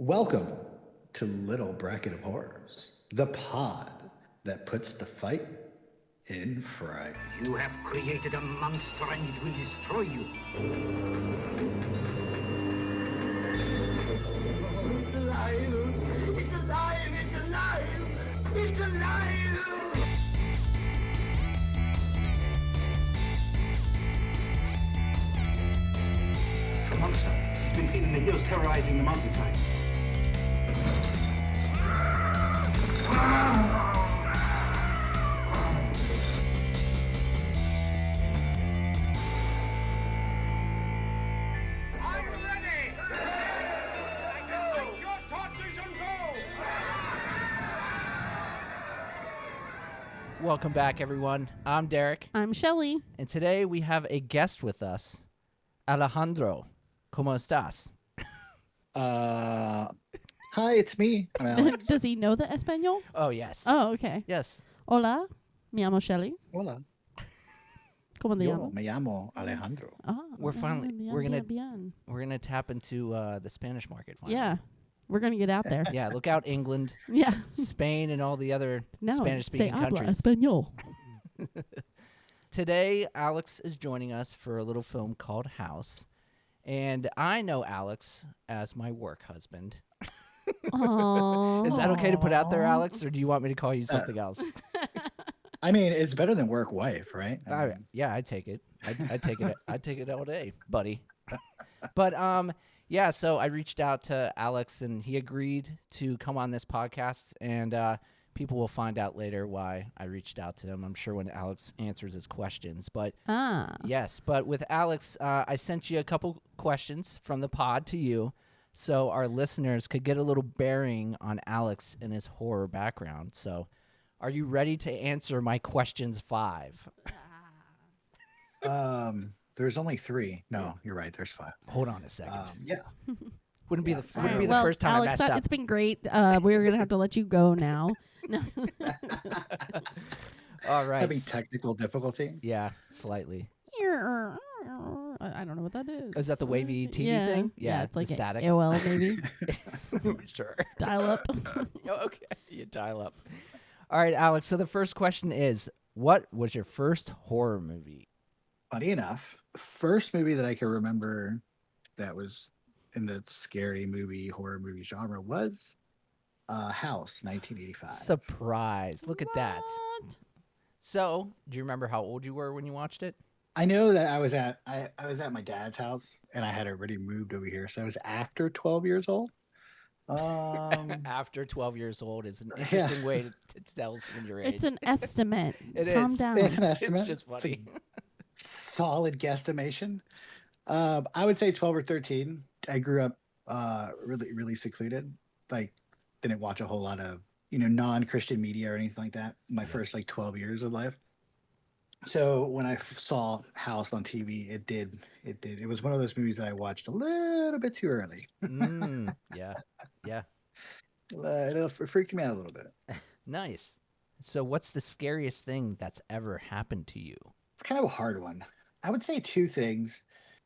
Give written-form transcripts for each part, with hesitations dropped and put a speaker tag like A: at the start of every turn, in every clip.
A: Welcome to Little Bracket of Horrors, the pod that puts the fight in fright.
B: You have created a monster and it will destroy you. It's alive! It's alive! It's alive! It's alive! The monster has been seen in the hills terrorizing the mountainside.
C: Welcome back, everyone. I'm Derek,
D: I'm Shelly.
C: and today we have a guest with us, Alejandro. ¿Cómo estás?
A: Hi, it's me. I'm Alex.
D: Does he know the Espanol?
C: Oh, yes.
D: Oh, okay.
C: Yes.
D: Hola, me llamo Shelly.
A: Hola.
D: ¿Cómo te
A: Yo
D: llamo?
A: me llamo Alejandro.
D: Ah,
C: We're finally-
D: bien,
C: we're gonna-
D: bien, bien.
C: We're going to tap into the Spanish market finally.
D: Yeah, we're gonna get out there.
C: Yeah, look out, England,
D: Yeah.
C: Spain, and all the other
D: No,
C: Spanish-speaking
D: say habla
C: countries.
D: Espanol.
C: Today, Alex is joining us for a little film called House. And I know Alex as my work husband.
D: Aww.
C: Is that okay to put out there, Alex, or do you want me to call you something else?
A: I mean, it's better than work wife, right? I mean,
C: Yeah, I'd take it. I'd take it. I'd take it all day, buddy. But yeah. So I reached out to Alex, and he agreed to come on this podcast. And people will find out later why I reached out to him. I'm sure when Alex answers his questions. But yes. But with Alex, I sent you a couple questions from the pod to you, so our listeners could get a little bearing on Alex and his horror background. So, are you ready to answer my questions 5?
A: there's only 3. No, you're right. There's 5.
C: Hold on a second.
A: Yeah.
C: Wouldn't be
A: yeah,
C: wouldn't be the
D: Well,
C: first time
D: Alex,
C: I messed up.
D: it's been great. We're gonna have to let you go now. No.
C: All right.
A: Having technical difficulty.
C: Yeah, slightly.
D: I don't know what that is.
C: Is that the wavy TV
D: yeah.
C: thing?
D: Yeah,
C: Yeah,
D: it's like
C: the static.
D: AOL maybe.
C: Sure.
D: Dial up.
C: Okay, you dial up. All right, Alex. So the first question is, what was your first horror movie?
A: Funny enough, first movie that I can remember that was in the scary movie, horror movie genre was House, 1985.
C: Surprise! Look at that.
D: What?
C: So, do you remember how old you were when you watched it?
A: I know that I was at my dad's house and I had already moved over here, so I was after 12 years old.
C: After 12 years old is an interesting way to tell someone your age.
D: It's an estimate.
C: It
D: Calm
C: is.
D: down.
A: It's an estimate.
C: It's just
A: It's
C: funny.
A: a solid guesstimation. I would say 12 or 13. I grew up really secluded. Like, didn't watch a whole lot of non-Christian media or anything like that. My first 12 years of life. So when I saw House on TV, it did. It was one of those movies that I watched a little bit too early.
C: Yeah.
A: It freaked me out a little bit.
C: Nice. So, what's the scariest thing that's ever happened to you?
A: It's kind of a hard one. I would say 2 things.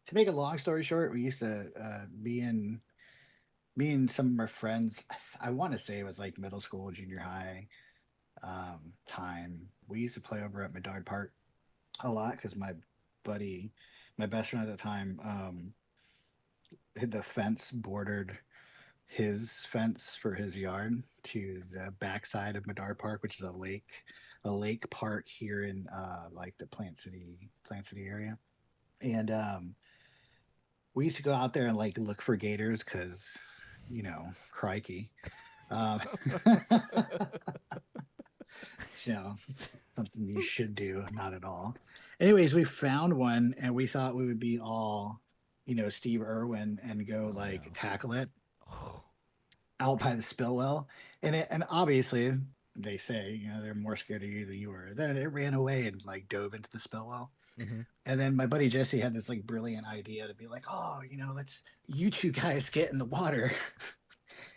A: To make a long story short, we used to me and some of my friends. I want to say it was like middle school, junior high time. We used to play over at Medard Park a lot because my best friend at the time, the fence bordered his fence for his yard to the backside of Medard Park, which is a lake park here in the Plant City area. And we used to go out there and look for gators because crikey. Something you should do, not at all. Anyways, we found one and we thought we would be all Steve Irwin and go tackle it out by the spill well. And obviously they say they're more scared of you than you were. Then it ran away and dove into the spill well.
C: Mm-hmm.
A: And then my buddy Jesse had this brilliant idea to be let's you 2 guys get in the water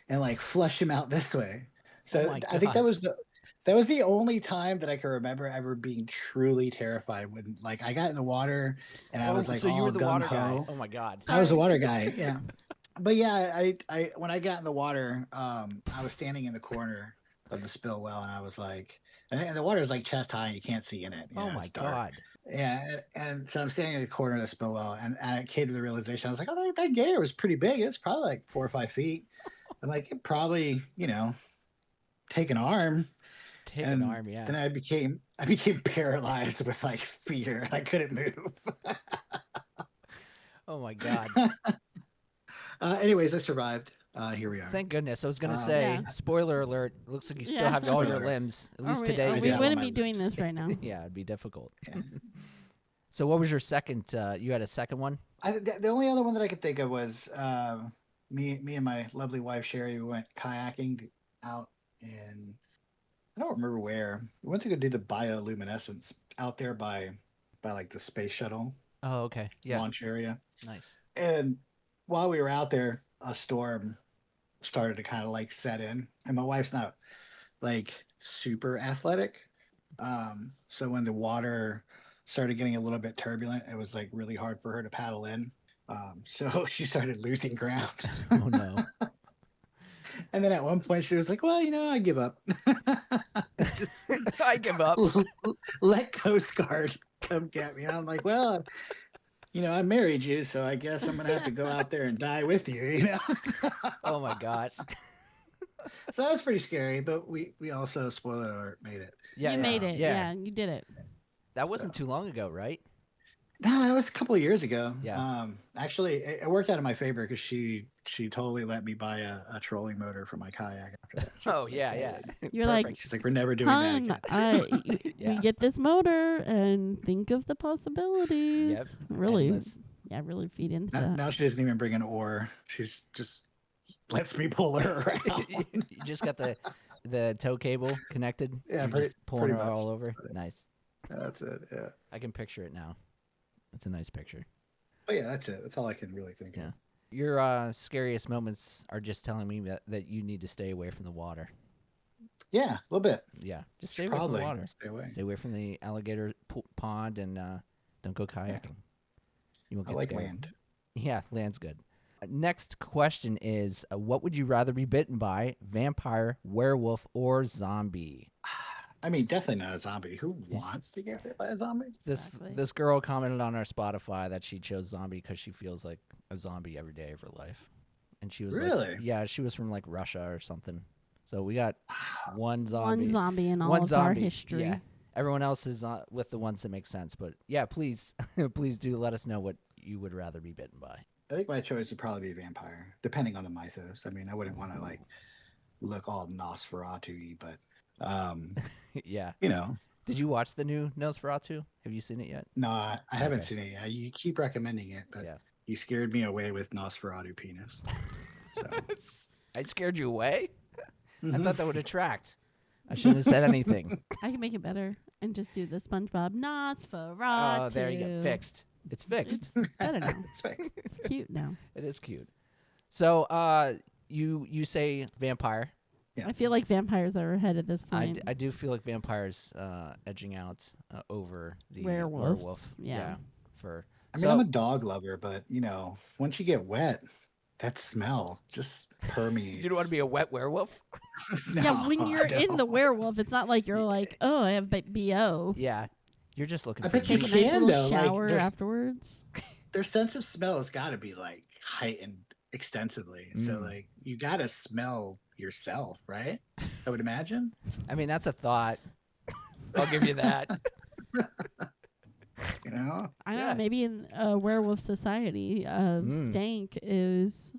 A: and flush him out this way. So I think that was the only time that I can remember ever being truly terrified when I got in the water and I was
C: so you were the water guy.
A: gung-ho.
C: Oh my God.
A: I was a water guy, yeah. But yeah, I when I got in the water, I was standing in the corner of the spill well, and I was like, and the water is like chest high, and you can't see in it.
C: Oh my
A: It's dark.
C: God.
A: Yeah, and so I'm standing in the corner of the spill well, and I came to the realization. I was like, oh, that gator was pretty big. It's probably like 4 or 5 feet. I'm like, it probably, take an arm.
C: Take an
A: And
C: arm, yeah.
A: then I became paralyzed with like fear. I couldn't move.
C: Oh my God.
A: Anyways, I survived. Here we are.
C: Thank goodness. I was gonna
A: Um,
C: say,
D: Yeah.
C: spoiler alert. Looks like you still
D: Yeah.
C: have all your
A: Spoiler alert.
C: limbs. At
D: Or
C: least
D: we,
C: today
D: or
C: you
A: do
D: we
A: have
C: do.
A: all
D: wouldn't
A: my
D: be doing
A: limbs.
D: this right now.
C: Yeah, it'd be difficult.
A: Yeah.
C: So what was your second? You had a second one?
A: The only other one that I could think of was me and my lovely wife Sherry. We went kayaking out in, I don't remember where. We went to go do the bioluminescence out there by like the space shuttle
C: Oh, okay. Yeah.
A: launch area.
C: Nice.
A: And while we were out there, a storm started to kind of like set in, and my wife's not like super athletic. So when the water started getting a little bit turbulent, it was like really hard for her to paddle in. So she started losing ground.
C: Oh no.
A: And then at one point she was like, well, I give up. Just
C: I give up.
A: let Coast Guard come get me. And I'm like, well, I married you, so I guess I'm gonna have to go out there and die with you.
C: Oh my gosh.
A: So that was pretty scary, but we also, spoiler alert, made it.
C: Yeah,
D: you
C: yeah,
D: made it.
C: Yeah.
D: Yeah, you did it.
C: That wasn't too long ago, right?
A: No, it was a couple of years ago.
C: Yeah.
A: Actually, it worked out in my favor because she totally let me buy a trolling motor for my kayak after that. She
C: Oh
A: was like,
C: yeah,
A: "Totally."
C: yeah.
D: You're like,
C: Perfect.
A: She's like, we're never doing that
D: Hun,
A: again.
C: Yeah.
D: we get this motor and think of the possibilities.
C: Yep.
D: Really,
C: Endless.
D: yeah, really feed into
A: now,
D: that.
A: now she doesn't even bring an oar. She's just lets me pull her around.
C: You just got the tow cable connected.
A: Yeah,
C: You're just pulling
A: pretty
C: her
A: much.
C: all over. Nice.
A: That's it. Yeah.
C: I can picture it now. It's a nice picture.
A: But yeah, that's it. That's all I can really think
C: Yeah.
A: of.
C: Your scariest moments are just telling me that you need to stay away from the water.
A: Yeah, a little bit.
C: Yeah, just stay away from
A: Probably
C: the water.
A: stay away.
C: Stay away from the alligator pond and don't go kayaking. You won't
A: I
C: get
A: like
C: scared.
A: land.
C: Yeah, land's good. Next question is, what would you rather be bitten by, vampire, werewolf, or zombie?
A: I mean, definitely not a zombie. Who wants to get bit by a zombie?
D: Exactly.
C: This girl commented on our Spotify that she chose zombie because she feels like a zombie every day of her life, and she was
A: Really?
C: like, yeah, she was from like Russia or something. So we got one zombie,
D: One zombie in all
C: one
D: of
C: zombie.
D: our history.
C: Yeah, everyone else is with the ones that make sense. But yeah, please, please do let us know what you would rather be bitten by.
A: I think my choice would probably be vampire, depending on the mythos. I mean, I wouldn't want to like look all Nosferatu-y, but
C: Yeah.
A: you know,
C: Did you watch the new Nosferatu? Have you seen it yet?
A: no, I haven't
C: Okay.
A: seen it yet. You keep recommending it, but
C: Yeah.
A: you scared me away with Nosferatu penis. So
C: I scared you away? I
A: Mhm.
C: thought that would attract. I shouldn't have said anything.
D: I can make it better and just do the SpongeBob Nosferatu.
C: Oh, there you go. Fixed. It's fixed.
D: It's better now.
A: It's fixed.
D: It's cute now.
C: It is cute. So, you say vampire.
A: Yeah.
D: I feel like vampires are ahead at this
C: I,
D: point.
C: I do feel like vampires edging out over the
D: Werewolves.
C: werewolf.
D: Yeah.
C: For
A: I mean, I'm a dog lover, but once you get wet, that smell just permeates.
C: you don't want to be a wet werewolf?
D: Yeah,
A: No,
D: when
A: I
D: you're in the
A: don't.
D: werewolf, it's not like you're like, oh, I have BO.
C: Yeah. You're just looking
A: I
C: for
A: bet you
D: Take a
C: meat.
D: nice
A: can,
D: little
A: though. Like,
D: shower
A: there's-
D: afterwards.
A: Their sense of smell has got to be like heightened extensively. So
C: Mm.
A: like you got to smell yourself, right? I would imagine.
C: I mean, that's a thought. I'll give you that.
A: You know.
D: I don't
C: Yeah.
D: know. Maybe in a werewolf society, stank is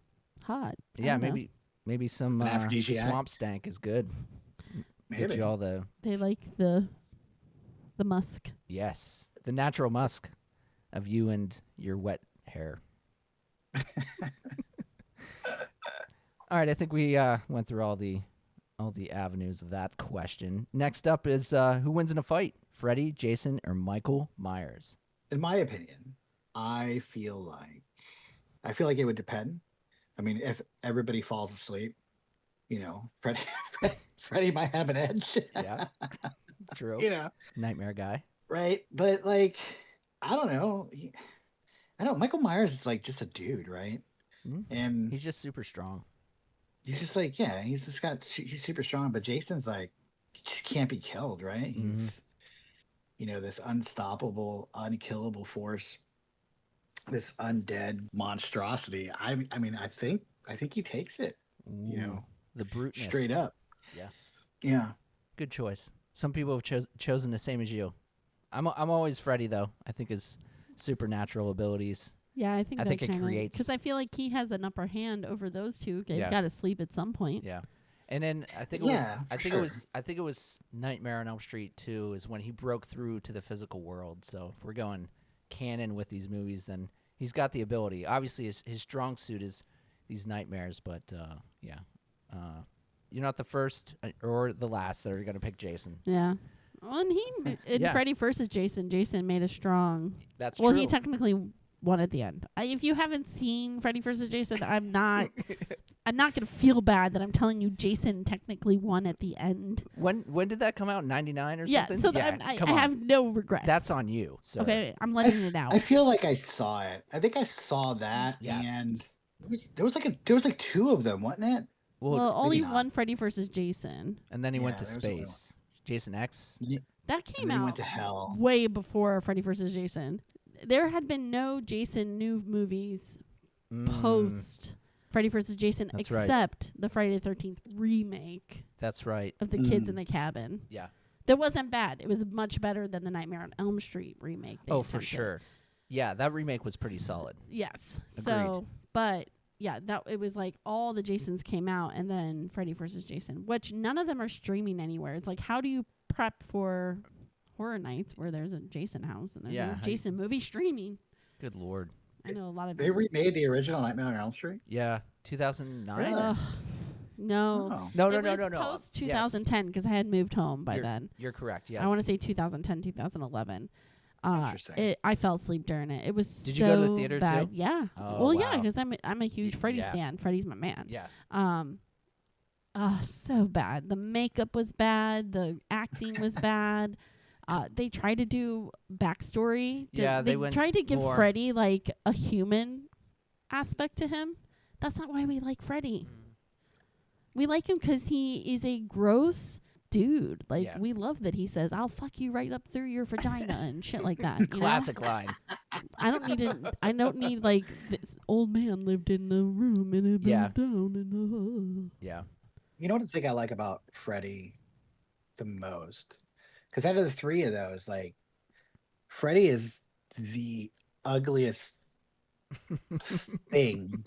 D: hot. I
C: Yeah,
D: don't know.
C: maybe some
A: An aphrodisiac?
C: swamp stank is good. Get
A: Maybe.
C: you all the
D: They like the musk.
C: yes, the natural musk of you and your wet hair. All right, I think we went through all the avenues of that question. Next up is who wins in a fight, Freddy, Jason, or Michael Myers?
A: In my opinion, I feel like it would depend. I mean, if everybody falls asleep, Freddy, Freddy might have an edge.
C: Yeah, true. Nightmare guy.
A: Right? But like, I don't know. I know Michael Myers is like just a dude, right? And
C: He's just super strong.
A: he's just like, yeah, he's super strong, but Jason's like, he just can't be killed, right? He's, this unstoppable, unkillable force, this undead monstrosity. I mean, I think he takes it,
C: Ooh, the bruteness.
A: straight up.
C: Yeah,
A: Yeah.
C: good choice. Some people have chosen the same as you. I'm always Freddy though. I think his supernatural abilities.
D: Yeah, I think
C: I
D: that
C: think it
D: kind of
C: creates.
D: because I feel like he has an upper hand over those two. They've
C: Yeah.
D: got to sleep at some point.
C: Yeah, and then I think
A: Yeah, for sure.
C: I think it was Nightmare on Elm Street 2 is when he broke through to the physical world. So if we're going canon with these movies, then he's got the ability. Obviously, his strong suit is these nightmares, but yeah, you're not the first or the last that are gonna pick Jason.
D: Yeah. Well, and in
C: Yeah.
D: Freddy vs. Jason made a strong.
C: That's
D: Well,
C: true.
D: he technically won at the end. If you haven't seen Freddy vs. Jason, I'm not gonna feel bad that I'm telling you Jason technically won at the end.
C: When did that come out? 99 or
D: Yeah,
C: something?
D: so
C: yeah,
D: I
C: come on.
D: have no regrets.
C: That's on you. So.
D: Okay, I'm letting it out.
A: I feel like I saw it. I think I saw that,
C: Yeah.
A: and there was like two of them, wasn't it?
D: Well, only
A: not.
D: one Freddy vs. Jason.
C: And then he went
A: Yeah,
C: to
A: there was only
C: space. Jason X.
D: That
A: And
D: came
A: then he
D: out
A: went to hell.
D: way before Freddy vs. Jason. There had been no Jason new movies post Freddy vs. Jason
C: That's right.
D: except the Friday the 13th remake
C: That's right.
D: of the kids in the cabin.
C: Yeah.
D: That wasn't bad. It was much better than the Nightmare on Elm Street remake. they
C: Oh, for
D: attempted.
C: sure. Yeah, that remake was pretty solid.
D: Yes.
C: Agreed.
D: So, but yeah, that it was like all the Jasons came out and then Freddy vs. Jason, which none of them are streaming anywhere. It's like, how do you prep for Horror Nights where there's a Jason house and a
C: Yeah,
D: new
C: how do
D: Jason movie streaming?
C: Good lord.
D: I know a lot of
A: They remade the original Nightmare on Elm Street.
C: Yeah, 2009.
D: Ugh, no.
A: Oh.
C: No,
D: It was
C: no.
D: Post 2010 because I had moved home by
C: You're-
D: then.
C: You're correct. Yes.
D: I want to say 2010, 2011.
A: Interesting.
D: I fell asleep during it. It was
C: Did
D: so
C: you go to the theater
D: bad.
C: too?
D: Yeah.
C: Oh,
D: Well, yeah,
C: wow.
D: because I'm a huge Freddy
C: yeah.
D: stan. Freddy's my man.
C: Yeah.
D: So bad. The makeup was bad. The acting was bad. They tried to do backstory.
C: Yeah, they went
D: tried to give
C: more-
D: Freddy like a human aspect to him. That's not why we like Freddy. We like him because he is a gross dude. Like
C: Yeah.
D: we love that he says, "I'll fuck you right up through your vagina" and shit like that. you know?
C: Classic line.
D: I don't need like this old man lived in the room and it
C: Yeah.
D: burned down and
C: Yeah.
A: You know what I think I like about Freddy the most? Because out of the three of those, like, Freddy is the ugliest thing,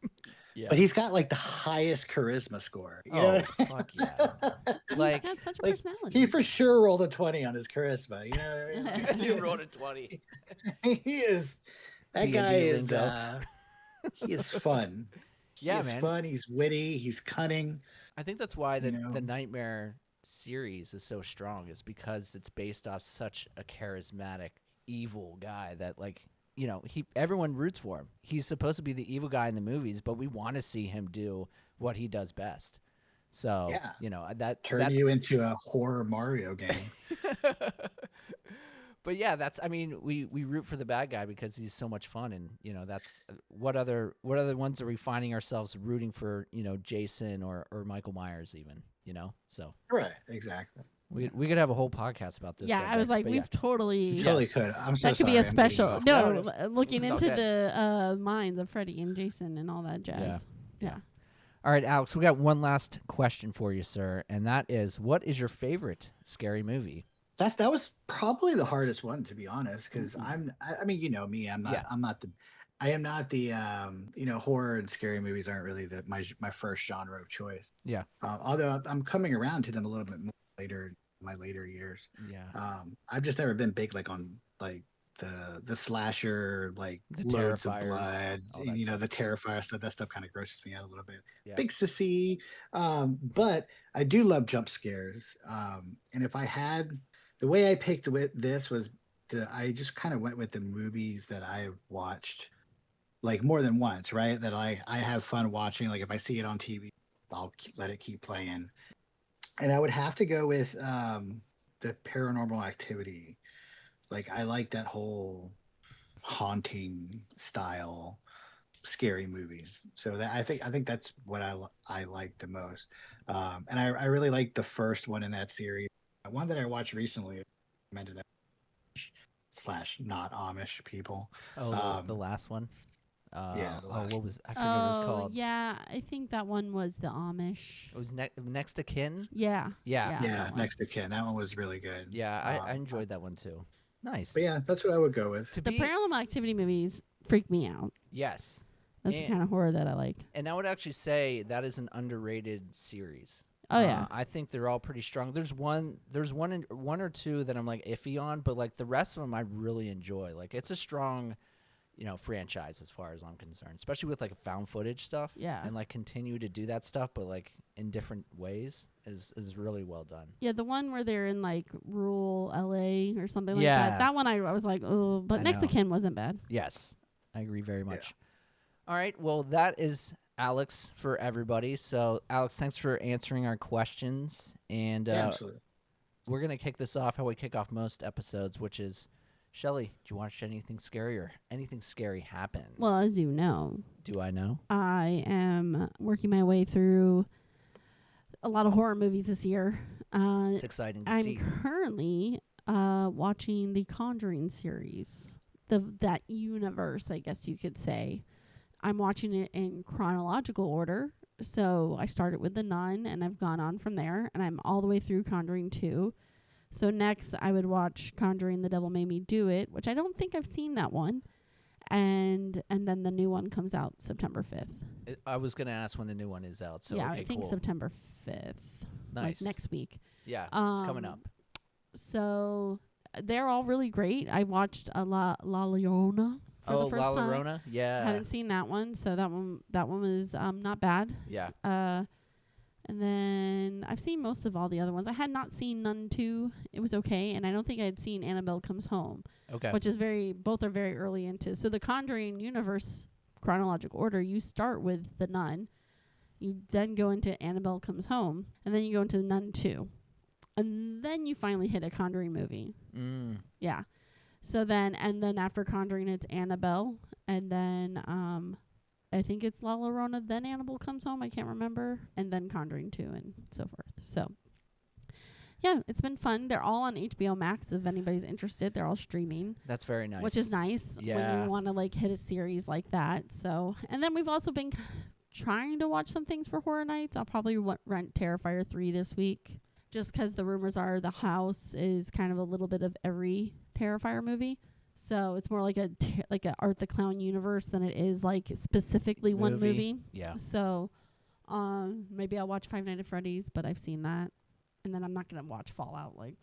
C: Yeah.
A: but he's got like the highest charisma score. You know
C: Oh,
A: what I mean?
C: fuck yeah. Like,
D: he's got such a
A: like,
D: personality.
A: he for sure rolled a 20 on his charisma. You know what I mean?
C: you wrote a 20.
A: He is. That
C: D&D
A: guy is.
C: lingo.
A: He is fun.
C: Yeah,
A: He's
C: man.
A: fun. He's witty. He's cunning.
C: I think that's why the
A: You know?
C: Nightmare series is so strong, is because it's based off such a charismatic, evil guy that, like, you know, everyone roots for him. He's supposed to be the evil guy in the movies, but we want to see him do what he does best. So,
A: Yeah.
C: you know, that
A: Turn you into a horror Mario game.
C: But yeah, I mean, we root for the bad guy because he's so much fun, and you know, that's what other ones are we finding ourselves rooting for? You know, Jason or Michael Myers even. You know, so
A: Right. Exactly.
C: we could have a whole podcast about this.
D: yeah, I was
C: subject,
D: like,
C: but
D: we've totally.
A: You
C: Yes.
A: totally could. I'm so
D: That could be
A: sorry,
D: a
A: I'm getting
D: special.
A: off
D: No,
C: This
D: looking
C: is all
D: into
C: good.
D: the minds of Freddy and Jason and all that jazz. Yeah.
C: All right, Alex, we got one last question for you, sir, and that is, what is your favorite scary movie?
A: That was probably the hardest one, to be honest, because I mean, you know me, I am not the horror and scary movies aren't really my first genre of choice.
C: Yeah.
A: Although I'm coming around to them a little bit more later in my later years.
C: Yeah.
A: I've just never been big like on like the slasher, like
C: The
A: loads of
C: Terrifiers,
A: blood,
C: all that
A: you know,
C: stuff.
A: the Terrifier stuff. That stuff kind of grosses me out a little bit.
C: Yeah.
A: Big sissy, but I do love jump scares. And if I had the way I picked with this was I just kind of went with the movies that I watched like more than once, right? That I have fun watching. Like if I see it on TV, I'll let it keep playing. And I would have to go with the Paranormal Activity. Like I like that whole haunting style. scary movies. So that I think that's what I like the most. And I really like the first one in that series. One that I watched recently, recommended that slash not Amish people.
C: Oh, the
A: Um,
C: last one.
A: yeah, the last
C: What
A: one.
C: was I forget what it was
D: Oh
C: called?
D: yeah, I think that one was the Amish.
C: It was next to kin.
D: Yeah.
C: Yeah,
D: Yeah.
A: Yeah,
D: That one.
A: next to kin. That one was really good.
C: yeah. I enjoyed that one too. Nice.
A: But yeah, that's what I would go with.
C: To
D: The
C: be
D: Paranormal Activity movies freak me out.
C: yes,
D: That's the
C: and,
D: kind of horror that I like.
C: and I would actually say that is an underrated series.
D: Oh yeah.
C: I think they're all pretty strong. There's one one or two that I'm like iffy on, but like the rest of them I really enjoy. Like it's a strong, franchise as far as I'm concerned, especially with like found footage stuff.
D: Yeah.
C: And like continue to do that stuff, but like in different ways is really well done.
D: Yeah, the one where they're in like rural LA or something like
C: Yeah.
D: that. That one I was like, oh, but
C: I
D: Next to
C: know.
D: Kin wasn't bad.
C: Yes, I agree very much. All right, well that is Alex for everybody. So Alex, thanks for answering our questions, and
A: Yeah, absolutely.
C: we're gonna kick this off how we kick off most episodes, which is, Shelly, do you watch anything scary or anything scary happen?
D: Well, as you know,
C: Do I know?
D: I am working my way through a lot of horror movies this year.
C: It's exciting to
D: I'm
C: see.
D: currently watching the Conjuring series, that universe, I guess you could say. I'm watching it in chronological order. So I started with The Nun, and I've gone on from there, and I'm all the way through Conjuring 2. So next, I would watch Conjuring The Devil Made Me Do It, which I don't think I've seen that one. And then the new one comes out September 5th.
C: I was gonna ask when the new one is out. So
D: yeah,
C: okay,
D: I think
C: cool.
D: September 5th.
C: Nice.
D: Like next week.
C: Yeah, it's coming up.
D: So they're all really great. I watched La Llorona for the first
C: La
D: time.
C: Llorona? Yeah.
D: Hadn't seen that one, so that one was not bad.
C: Yeah.
D: And then I've seen most of all the other ones. I had not seen Nun 2. It was okay, and I don't think I had seen Annabelle Comes Home,
C: Okay.
D: which is both are very early into. So the Conjuring universe chronological order, you start with The Nun, you then go into Annabelle Comes Home, and then you go into Nun 2. And then you finally hit a Conjuring movie.
C: Mm.
D: Yeah. So then after Conjuring, it's Annabelle, and then I think it's La Llorona, then Annabelle Comes Home. I can't remember, and then Conjuring 2, and so forth. So yeah, it's been fun. They're all on HBO Max. If anybody's interested, they're all streaming,
C: That's very nice.
D: which is nice when
C: Yeah.
D: you want to like hit a series like that. So, and then we've also been trying to watch some things for horror nights. I'll probably rent Terrifier 3 this week, just 'cause the rumors are the house is kind of a little bit of every Terrifier movie. So it's more like a Art the Clown universe than it is like specifically one movie.
C: Yeah.
D: So maybe I'll watch Five Nights at Freddy's, but I've seen that. And then I'm not going to watch Fallout. Like,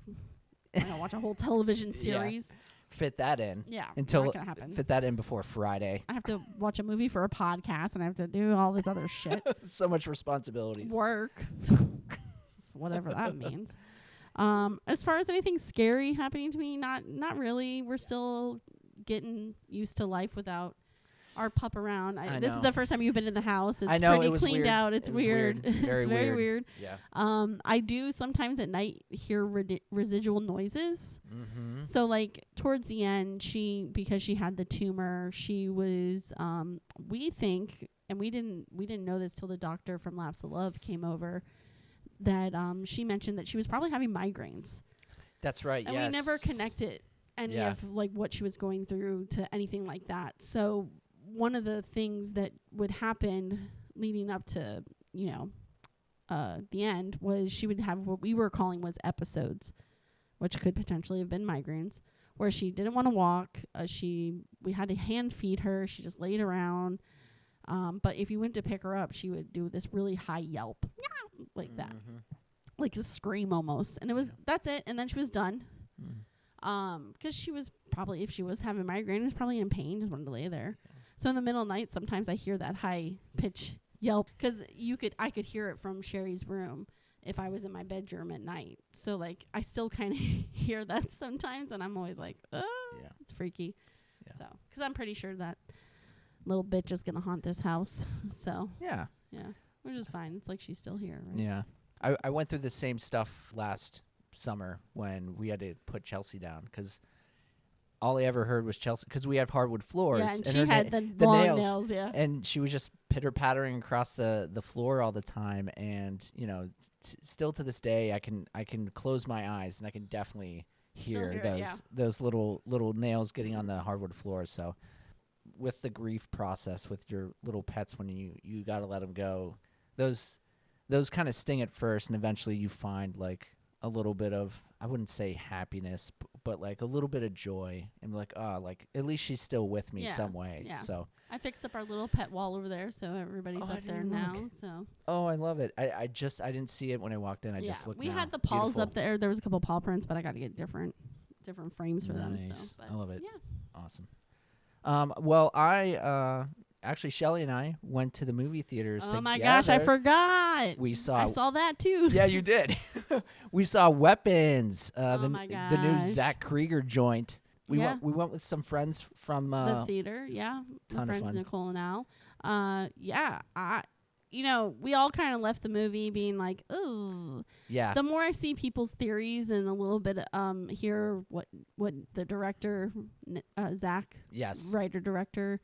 D: I'm going to watch a whole television
C: Yeah.
D: series.
C: Fit that in.
D: Yeah.
C: Until
D: not going to happen.
C: fit that in before Friday.
D: I have to watch a movie for a podcast, and I have to do all this other shit.
C: So much responsibilities.
D: Work. Whatever that means. As far as anything scary happening to me, not really. We're still getting used to life without our pup around.
C: I
D: This is
C: know.
D: the first time you've been in the house. It's
C: I know,
D: pretty
C: it was
D: cleaned
C: weird.
D: out. It's
C: It was
D: weird.
C: weird. Very
D: it's very
C: weird.
D: weird.
C: Yeah.
D: I do sometimes at night hear residual noises.
C: Mm-hmm.
D: So like towards the end, because she had the tumor, she was we think, and we didn't know this till the doctor from Laps of Love came over, that she mentioned that she was probably having migraines.
C: That's right.
D: And
C: yes.
D: we never connected any
C: Yeah.
D: of like what she was going through to anything like that. So one of the things that would happen leading up to, the end was she would have what we were calling was episodes, which could potentially have been migraines, where she didn't want to walk. We had to hand feed her. She just laid around. But if you went to pick her up, she would do this really high yelp like that,
C: Mhm.
D: like a scream almost. And that's it. And then she was done.
C: Mm.
D: 'Cause she was probably, if she was having migraine, was probably in pain, just wanted to lay there. So in the middle of the night, sometimes I hear that high pitch yelp, 'cause I could hear it from Sherry's room if I was in my bedroom at night. So like I still kind of hear that sometimes, and I'm always like, oh,
C: Yeah.
D: it's freaky.
C: Yeah.
D: So 'cause I'm pretty sure that little bitch is gonna haunt this house. So
C: Yeah.
D: yeah, which is fine. It's like she's still here, right?
C: Yeah. I went through the same stuff last summer when we had to put Chelsea down because all I ever heard was Chelsea because we have hardwood floors.
D: Yeah, and
C: her
D: she had the long nails. Yeah.
C: and she was just pitter pattering across the floor all the time. And still to this day, I can close my eyes and I can definitely hear
D: hear it, yeah.
C: those little nails getting on the hardwood floor. So with the grief process with your little pets, when you got to let them go, those kind of sting at first, and eventually you find like a little bit of, I wouldn't say happiness, but like a little bit of joy, and like, like at least she's still with me some way.
D: Yeah.
C: So
D: I fixed up our little pet wall over there, so everybody's
C: I
D: up there
C: didn't
D: now.
C: look.
D: So
C: I love it. I didn't see it when I walked in. I just looked.
D: we
C: now.
D: had the paws
C: Beautiful.
D: up there. There was a couple paw prints, but I got to get different frames for them.
C: Nice.
D: So, but
C: I love it.
D: Yeah.
C: Awesome. Well, I actually, Shelly and I went to the movie theaters.
D: Oh my gosh, I
C: together.
D: forgot.
C: We saw.
D: I saw that too.
C: Yeah, you did. We saw Weapons.
D: Oh my
C: the new
D: gosh.
C: Zach Krieger joint. We
D: Yeah.
C: went with some friends from
D: The theater, yeah.
C: ton
D: My
C: of
D: friends
C: fun.
D: Nicole and Al. We all kind of left the movie being like, ooh.
C: yeah.
D: The more I see people's theories and a little bit hear what the director Zach,
C: Yes.
D: writer director,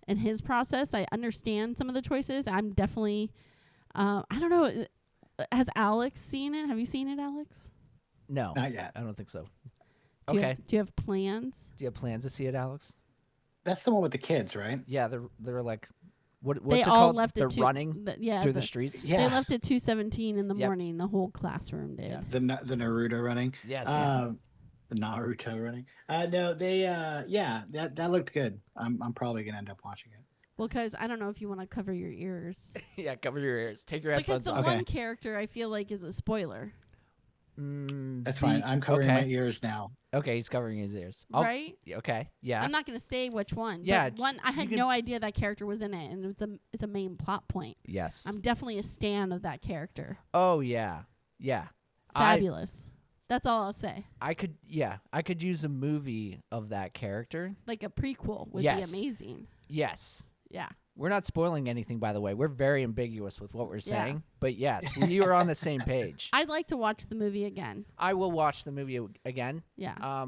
D: and his process, I understand some of the choices. I'm definitely I don't know, has Alex seen it? Have you seen it, Alex?
C: No,
A: Not yet.
C: I don't think so.
D: Do
C: Okay.
D: you have plans?
C: Do you have plans to see it, Alex?
A: That's the one with the kids, right?
C: Yeah, they're like, what's
D: They
C: it
D: all
C: called?
D: left
C: They're
D: it
C: running through the
D: the
C: streets.
A: Yeah.
D: They left at 2:17 in the
C: Yep.
D: morning. The whole classroom did.
C: Yeah.
A: The Naruto running.
C: Yes.
A: The Naruto running. No, they that looked good. I'm probably gonna end up watching it.
D: Well, because I don't know if you want to cover your ears.
C: Yeah, cover your ears. Take your
D: Because
C: headphones
D: the
C: off.
A: Okay.
D: one character I feel like is a spoiler,
A: That's fine. I'm covering my ears now.
C: Okay, he's covering his ears.
D: right?
C: Okay. Yeah.
D: I'm not going to say which one.
C: Yeah,
D: but one I had
C: can-
D: no idea that character was in it, and it's a main plot point.
C: Yes.
D: I'm definitely a stan of that character.
C: Oh yeah. Yeah.
D: Fabulous. That's all I'll say.
C: I could use a movie of that character.
D: Like a prequel would
C: Yes.
D: be amazing.
C: Yes.
D: Yeah.
C: We're not spoiling anything, by the way. We're very ambiguous with what we're
D: Yeah.
C: saying. But yes, we are on the same page.
D: I'd like to watch the movie again.
C: I will watch the movie again.
D: Yeah.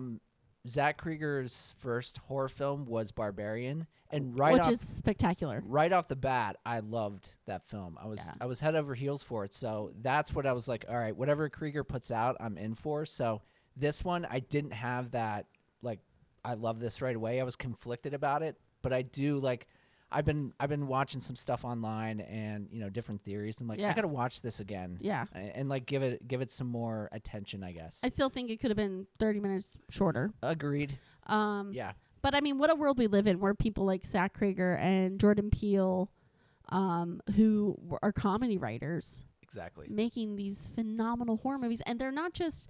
C: Zach Krieger's first horror film was Barbarian, and
D: Which is spectacular.
C: right off the bat, I loved that film.
D: Yeah.
C: I was head over heels for it. So that's what I was like, all right, whatever Krieger puts out, I'm in for. So this one, I didn't have that, like, I love this right away. I was conflicted about it, but I do like, I've been watching some stuff online and, different theories. I'm like,
D: Yeah.
C: I got to watch this again.
D: Yeah.
C: And like give it some more attention, I guess.
D: I still think it could have been 30 minutes shorter.
C: Agreed. Yeah.
D: But I mean, what a world we live in, where people like Zach Krieger and Jordan Peele, who are comedy writers,
C: Exactly.
D: making these phenomenal horror movies. And they're not just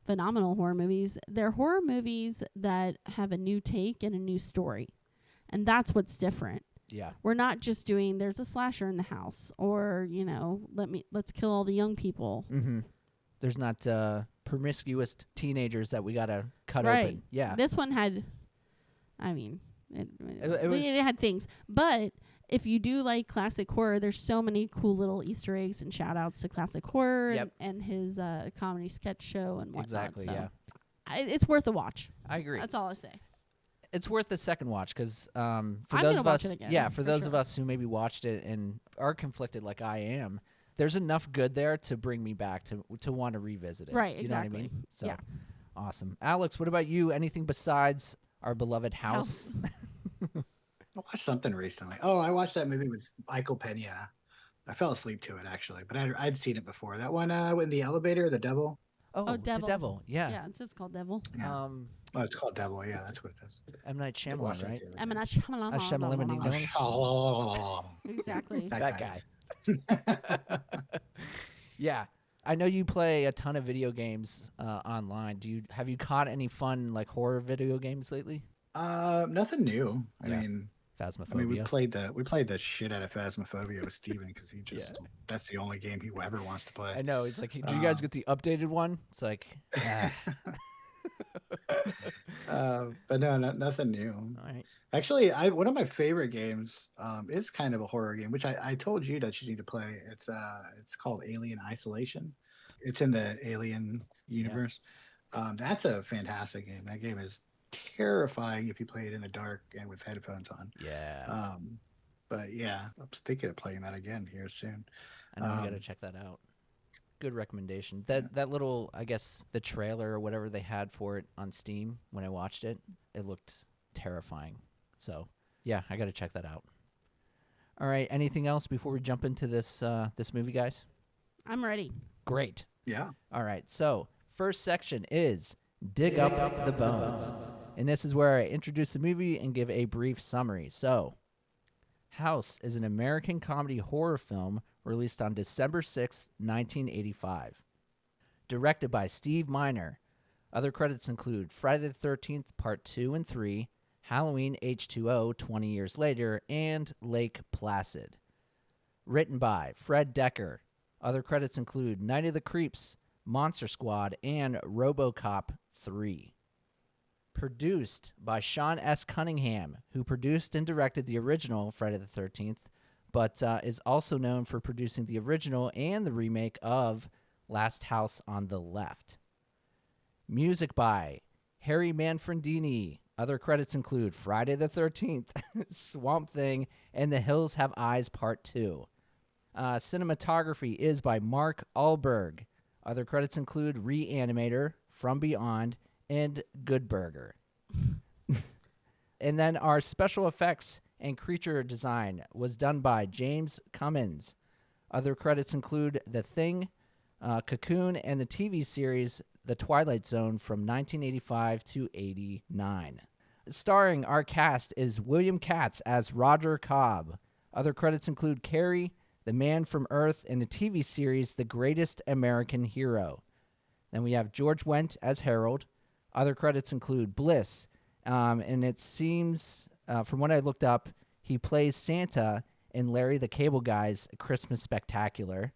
D: phenomenal horror movies, they're horror movies that have a new take and a new story. And that's what's different.
C: Yeah.
D: We're not just doing there's a slasher in the house, or let's kill all the young people.
C: Mm-hmm. There's not promiscuous teenagers that we gotta cut
D: Right.
C: open. Yeah.
D: This one had, I mean,
C: It
D: it had things. But if you do like classic horror, there's so many cool little Easter eggs and shout outs to classic horror
C: Yep.
D: and his comedy sketch show and whatnot.
C: Exactly.
D: So
C: Yeah.
D: It's worth a watch.
C: I agree.
D: That's all I say.
C: It's worth the second watch because for
D: I'm
C: those
D: gonna
C: of
D: watch
C: us,
D: it again,
C: yeah, for
D: for
C: those
D: sure.
C: of us who maybe watched it and are conflicted like I am, there's enough good there to bring me back to want to revisit it.
D: Right,
C: You know what I
D: exactly.
C: mean? So
D: Yeah.
C: awesome. Alex, what about you? Anything besides our beloved house?
A: I watched something recently. Oh, I watched that movie with Michael Pena. I fell asleep to it actually, but I'd seen it before. That one in the elevator, the devil.
C: Oh,
D: Devil.
C: The Devil. Yeah.
D: Yeah, it's just called Devil.
A: Yeah. Oh, it's called Devil. Yeah, that's what it is.
C: M. Night
A: I watched
C: Shyamalan,
A: that
C: right?
A: the other
D: I mean,
C: A
A: day.
C: Shyamalan ding dong.
D: exactly.
C: That guy. Yeah. I know you play a ton of video games online. Have you caught any fun like horror video games lately?
A: Nothing new.
C: Yeah.
A: I mean,
C: Phasmophobia.
A: we played the shit out of Phasmophobia with Steven because he just that's the only game he ever wants to play.
C: I know. It's like, do you guys get the updated one? It's like,
A: But no, nothing new.
C: all right.
A: Actually, one of my favorite games is kind of a horror game, which I told you that you need to play. It's called Alien Isolation. It's in the Alien universe. That's a fantastic game. That game is terrifying if you play it in the dark and with headphones on.
C: Yeah.
A: But yeah, I'm thinking of playing that again here soon.
C: I know I got to check that out. Good recommendation.
A: Yeah.
C: That little, I guess, the trailer or whatever they had for it on Steam when I watched it, it looked terrifying. So, yeah, I got to check that out. All right, anything else before we jump into this movie, guys?
D: I'm ready.
C: Great.
A: Yeah.
C: All right, so first section is Dig Up the Bones. And this is where I introduce the movie and give a brief summary. So, House is an American comedy horror film released on December 6th, 1985. Directed by Steve Miner. Other credits include Friday the 13th, Part 2 and 3, Halloween H2O 20 Years Later, and Lake Placid. Written by Fred Decker. Other credits include Night of the Creeps, Monster Squad, and RoboCop 3. Produced by Sean S. Cunningham, who produced and directed the original Friday the 13th, but is also known for producing the original and the remake of Last House on the Left. Music by Harry Manfredini. Other credits include Friday the 13th, Swamp Thing, and The Hills Have Eyes Part 2. Cinematography is by Mark Ahlberg. Other credits include Reanimator, From Beyond, and Good Burger. And then our special effects and creature design was done by James Cummins. Other credits include The Thing, Cocoon, and the TV series The Twilight Zone from 1985 to 89. Starring our cast is William Katz as Roger Cobb. Other credits include Carrie, The Man from Earth, and the TV series The Greatest American Hero. Then we have George Wendt as Harold. Other credits include Bliss, and it seems, from what I looked up, he plays Santa in Larry the Cable Guy's Christmas Spectacular.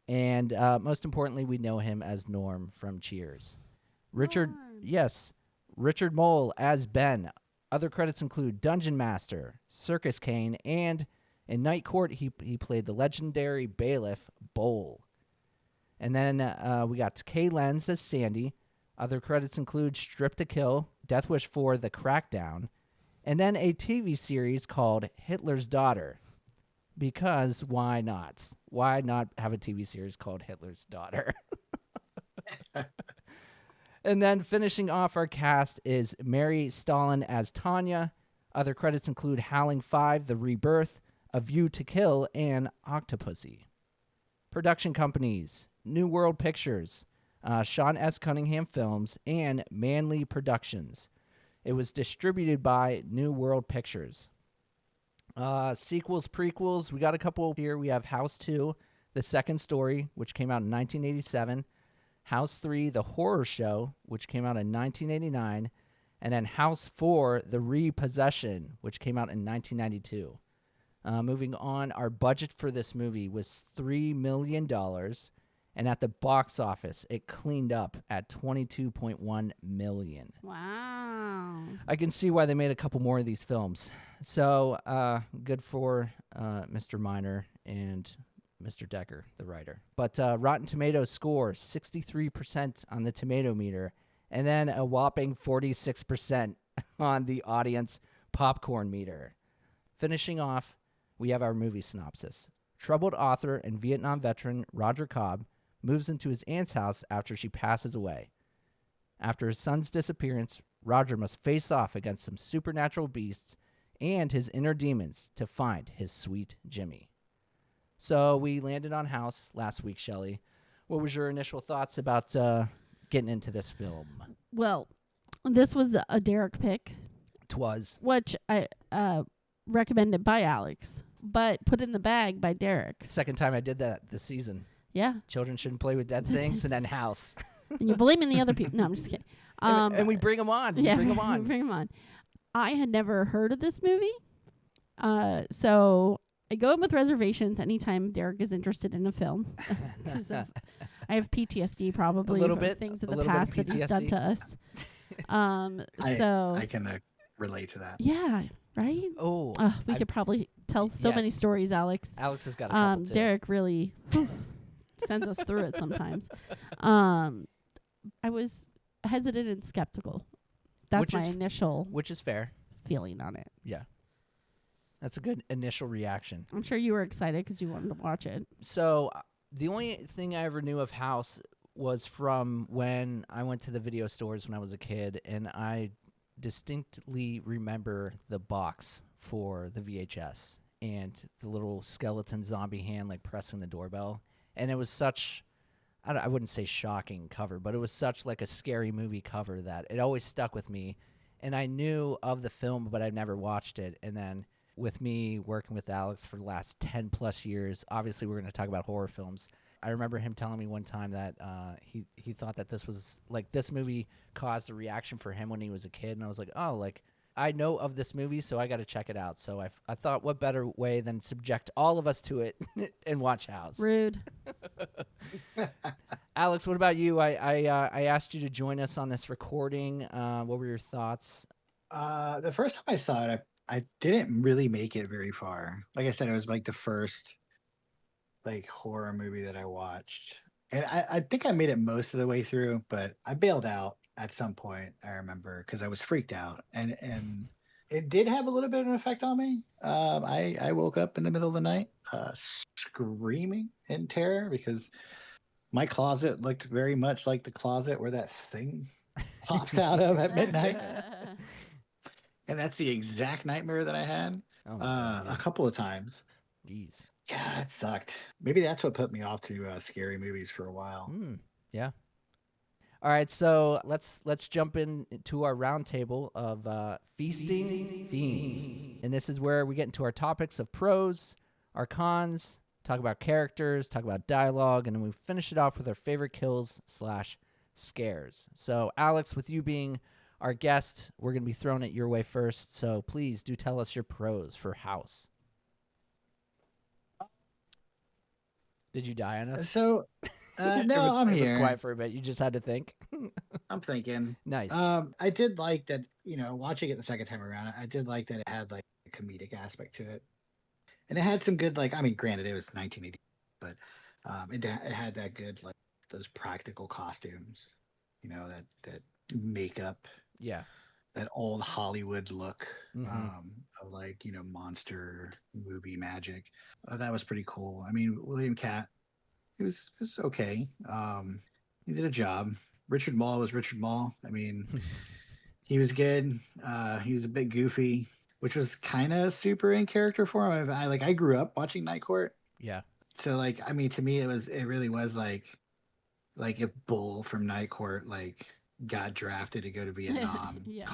C: And most importantly, we know him as Norm from Cheers. Richard Mole as Ben. Other credits include Dungeon Master, Circus Kane, and in Night Court, he played the legendary bailiff Bowl. And then we got Kay Lenz as Sandy. Other credits include Strip to Kill, Death Wish 4, The Crackdown, and then a TV series called Hitler's Daughter. Because why not? Why not have a TV series called Hitler's Daughter? And then finishing off our cast is Mary Stalin as Tanya. Other credits include Howling 5, The Rebirth, A View to Kill, and Octopussy. Production companies, New World Pictures, Sean S. Cunningham Films, and Manly Productions. It was distributed by New World Pictures. Sequels, prequels, we got a couple here. We have House 2, The Second Story, which came out in 1987. House 3, The Horror Show, which came out in 1989. And then House 4, The Repossession, which came out in 1992. Moving on, our budget for this movie was $3 million. And at the box office, it cleaned up at $22.1 million.
D: Wow.
C: I can see why they made a couple more of these films. So good for Mr. Miner and Mr. Decker, the writer. But Rotten Tomatoes score 63% on the tomato meter, and then a whopping 46% on the audience popcorn meter. Finishing off, we have our movie synopsis. Troubled author and Vietnam veteran Roger Cobb moves into his aunt's house after she passes away. After his son's disappearance, Roger must face off against some supernatural beasts and his inner demons to find his sweet Jimmy. So we landed on House last week, Shelley. What was your initial thoughts about getting into this film?
D: Well, this was a Derek pick.
C: Twas.
D: Which I recommended by Alex, but put in the bag by Derek.
C: Second time I did that this season.
D: Yeah.
C: Children shouldn't play with dead things, and then House.
D: And you're blaming the other people. No, I'm just kidding.
C: And we bring them on.
D: Yeah,
C: We bring them on.
D: we bring them on. I had never heard of this movie. So I go in with reservations anytime Derek is interested in a film. 'Cause I have PTSD probably.
C: A little
D: from
C: bit.
D: Things in
C: A
D: the
C: little bit of
D: past that he's done to us. So
A: I can relate to that.
D: yeah, right?
C: Oh.
D: We could probably tell so many
C: yes.
D: stories, Alex.
C: Alex has got a couple, too.
D: Derek really sends us through it sometimes. I was hesitant and skeptical That's
C: Which
D: my
C: is-
D: initial
C: which is fair.
D: feeling on it.
C: Yeah. That's a good initial reaction.
D: I'm sure you were excited because you wanted to watch it.
C: So the only thing I ever knew of House was from when I went to the video stores when I was a kid, and I distinctly remember the box for the VHS and the little skeleton zombie hand like pressing the doorbell. And it was such, I wouldn't say shocking cover, but it was such like a scary movie cover that it always stuck with me. And I knew of the film, but I've never watched it. And then with me working with Alex for the last 10 plus years, obviously we're going to talk about horror films. I remember him telling me one time that he thought that this movie caused a reaction for him when he was a kid. And I was like, oh, like I know of this movie, so I got to check it out. So I thought, what better way than subject all of us to it and watch House.
D: Rude.
C: Alex, what about you? I asked you to join us on this recording. What were your thoughts?
A: The first time I saw it, I didn't really make it very far. Like I said, it was like the first like horror movie that I watched. And I think I made it most of the way through, but I bailed out at some point, I remember, because I was freaked out. And it did have a little bit of an effect on me. I woke up in the middle of the night screaming in terror because my closet looked very much like the closet where that thing pops out of at midnight. And that's the exact nightmare that I had
C: Oh my God,
A: a
C: yeah.
A: couple of times.
C: Jeez.
A: Yeah, it sucked. Maybe that's what put me off to scary movies for a while.
C: Yeah. All right, so let's jump into our roundtable of feasting fiends, and this is where we get into our topics of pros, our cons, talk about characters, talk about dialogue, and then we finish it off with our favorite kills / scares. So, Alex, with you being our guest, we're going to be throwing it your way first. So, please do tell us your pros for House. Did you die on us?
A: So, no, I'm
C: It was
A: here.
C: quiet for a bit. You just had to think.
A: I'm thinking.
C: Nice.
A: I did like that, watching it the second time around, I did like that it had like a comedic aspect to it. And it had some good, like, I mean, granted, it was 1980, but it had that good, like, those practical costumes, that makeup,
C: Yeah.
A: that old Hollywood look
C: Mhm.
A: of, like, monster movie magic. That was pretty cool. I mean, William Catt, he was okay. He did a job. Richard Mall was Richard Mall. I mean, he was good. He was a bit goofy, which was kind of super in character for him. I grew up watching Night Court,
C: Yeah.
A: so like I mean, to me, it really was like if Bull from Night Court like got drafted to go to Vietnam,
D: Yeah.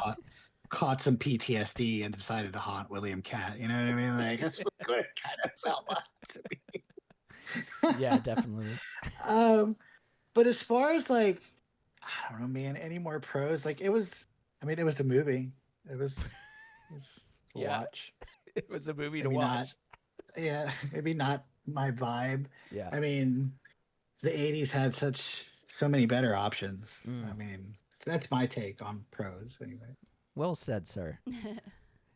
A: caught some PTSD and decided to haunt William Catt. You know what I mean? Like that's what it kind of felt like to me.
C: Yeah, definitely.
A: But as far as like, I don't know, man, any more pros? Like it was, I mean, it was the movie. It was to
C: Yeah.
A: watch.
C: It was a movie to
A: Maybe
C: watch.
A: not. Yeah, maybe not my vibe.
C: Yeah.
A: I mean, the '80s had so many better options.
C: Mm.
A: I mean, that's my take on pros, anyway.
C: Well said, sir.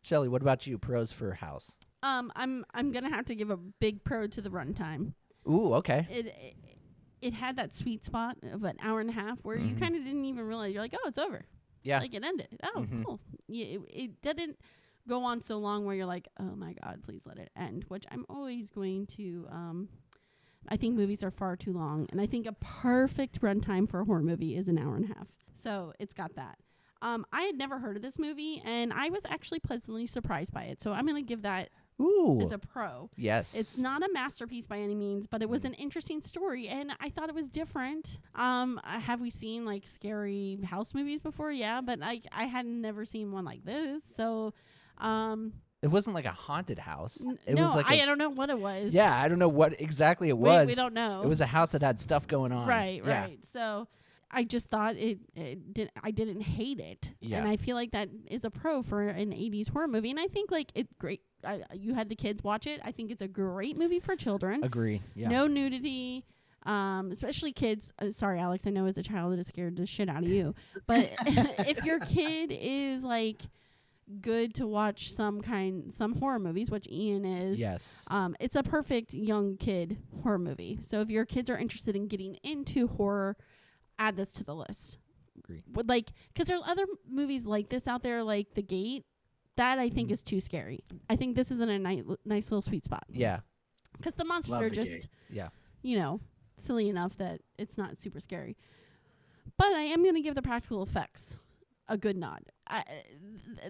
C: Shelly, what about you? Pros for House.
D: I'm gonna have to give a big pro to the runtime.
C: Ooh, okay.
D: It had that sweet spot of an hour and a half where you kind of didn't even realize. You're like, oh, it's over.
C: Yeah.
D: Like it ended. Oh, cool. Yeah, it didn't go on so long where you're like, oh my God, please let it end. Which I'm always going to. I think movies are far too long, and I think a perfect runtime for a horror movie is an hour and a half. So it's got that. I had never heard of this movie, and I was actually pleasantly surprised by it. So I'm gonna give that
C: Ooh.
D: as a pro.
C: Yes.
D: It's not a masterpiece by any means, but it was an interesting story, and I thought it was different. Have we seen like scary house movies before? Yeah, but I had never seen one like this. So,
C: It wasn't like a haunted house. It
D: no,
C: was like
D: I don't know what it was.
C: Yeah, I don't know what exactly it was.
D: We don't know.
C: It was a house that had stuff going on.
D: Right,
C: Yeah.
D: right. So I just thought I didn't hate it,
C: Yeah.
D: and I feel like that is a pro for an '80s horror movie, and I think like it great. You had the kids watch it. I think it's a great movie for children.
C: Agree. Yeah.
D: No nudity, especially kids. Sorry, Alex, I know as a child it scared the shit out of you, but if your kid is like good to watch some horror movies, which Ian is.
C: Yes.
D: It's a perfect young kid horror movie. So if your kids are interested in getting into horror, add this to the list.
C: Agree.
D: Would like, because there's other movies like this out there, like The Gate, that I think is too scary. I think this is in a nice little sweet spot.
C: Yeah.
D: Because the monsters
A: Love
D: are
A: The
D: just,
A: Gate.
C: Yeah.
D: you know, silly enough that it's not super scary. But I am going to give the practical effects a good nod.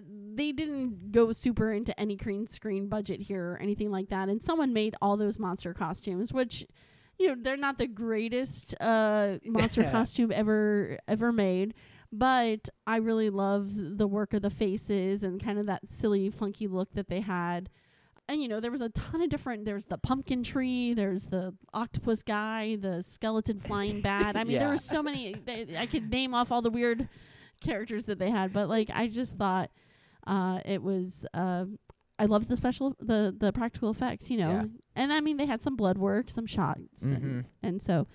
D: They didn't go super into any green screen budget here or anything like that. And someone made all those monster costumes, which, you know, they're not the greatest monster costume ever made. But I really love the work of the faces and kind of that silly, funky look that they had. And, you know, there was a ton of different, there's the pumpkin tree, there's the octopus guy, the skeleton flying bat. I mean, there were so many, I could name off all the weird characters that they had. But, like, I just thought it was, I loved the practical effects, you know.
C: Yeah.
D: And, I mean, they had some blood work, some shots. And so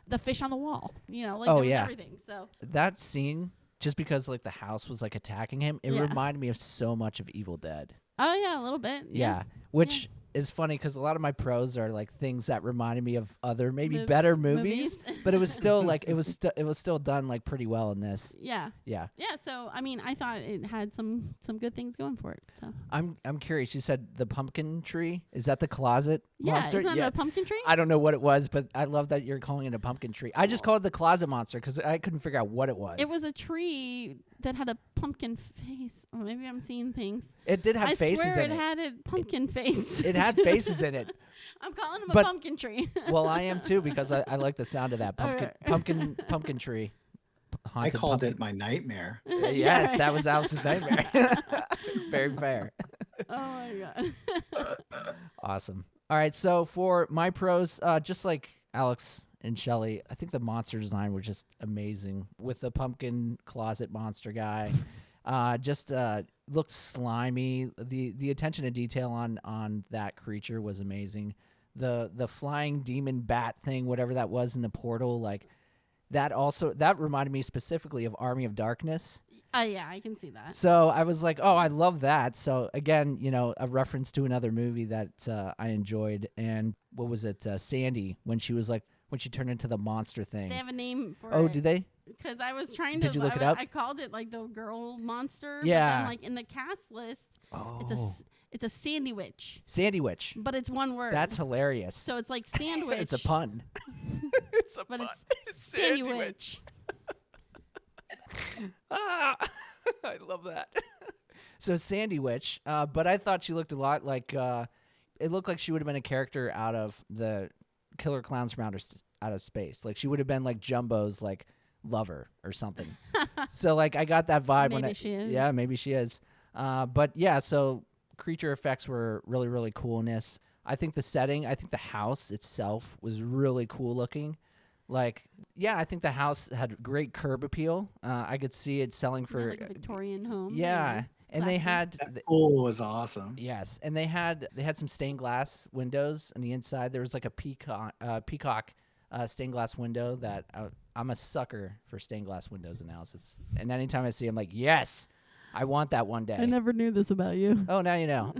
D: the fish on the wall, you know, like, there was everything. So
C: that scene, just because, like, the house was, like, attacking him, it reminded me of so much of Evil Dead.
D: Oh, yeah, a little bit.
C: Yeah. Which is funny because a lot of my pros are like things that reminded me of other maybe better movies, but it was still like it was still done like pretty well in this.
D: Yeah.
C: Yeah.
D: Yeah, so I mean, I thought it had some good things going for it. So
C: I'm curious. You said the pumpkin tree. Is that the closet monster?
D: Isn't that a pumpkin tree?
C: I don't know what it was, but I love that you're calling it a pumpkin tree. I just called it the closet monster because I couldn't figure out what it was.
D: It was a tree that had a pumpkin face. Oh, maybe I'm seeing things.
C: It did have faces in it.
D: I swear it had a pumpkin face.
C: It had faces in it.
D: I'm calling him a pumpkin tree.
C: Well, I am too because I like the sound of that pumpkin tree.
A: I called it my nightmare.
C: Yes, that was Alex's nightmare. Very fair.
D: Oh my god.
C: Awesome. All right, so for my pros, just like Alex and Shelly, I think the monster design was just amazing with the pumpkin closet monster guy. Just looked slimy. The attention to detail on that creature was amazing. The flying demon bat thing, whatever that was in the portal, like that reminded me specifically of Army of Darkness.
D: Yeah, I can see that.
C: So I was like, oh, I love that. So again, you know, a reference to another movie that I enjoyed. And what was it? Sandy, when she turned into the monster thing.
D: They have a name for it.
C: Oh, do they?
D: Because I was trying to.
C: Did you look it up?
D: I called it like the girl monster.
C: Yeah.
D: But then, like in the cast list, it's a sandy witch.
C: Sandy witch.
D: But it's one word.
C: That's hilarious.
D: So it's like sandwich.
C: It's a pun.
D: But it's sandy witch.
C: I love that. So Sandy Witch, but I thought she looked a lot like it looked like she would have been a character out of the Killer Clowns from Outer Space. Like she would have been like Jumbo's like lover or something. So like I got that vibe
D: Maybe she is.
C: Yeah, maybe she is. But yeah, so creature effects were really, really cool in this. I think the setting, I think the house itself was really cool looking. Like, yeah, I think the house had great curb appeal. I could see it selling for
D: like a Victorian home.
C: Yeah, and they had
A: That pool was awesome.
C: yes, and they had some stained glass windows on the inside. There was like a peacock stained glass window that I'm a sucker for stained glass windows analysis. And anytime I see, I'm like, yes, I want that one day.
D: I never knew this about you.
C: Oh, now you know.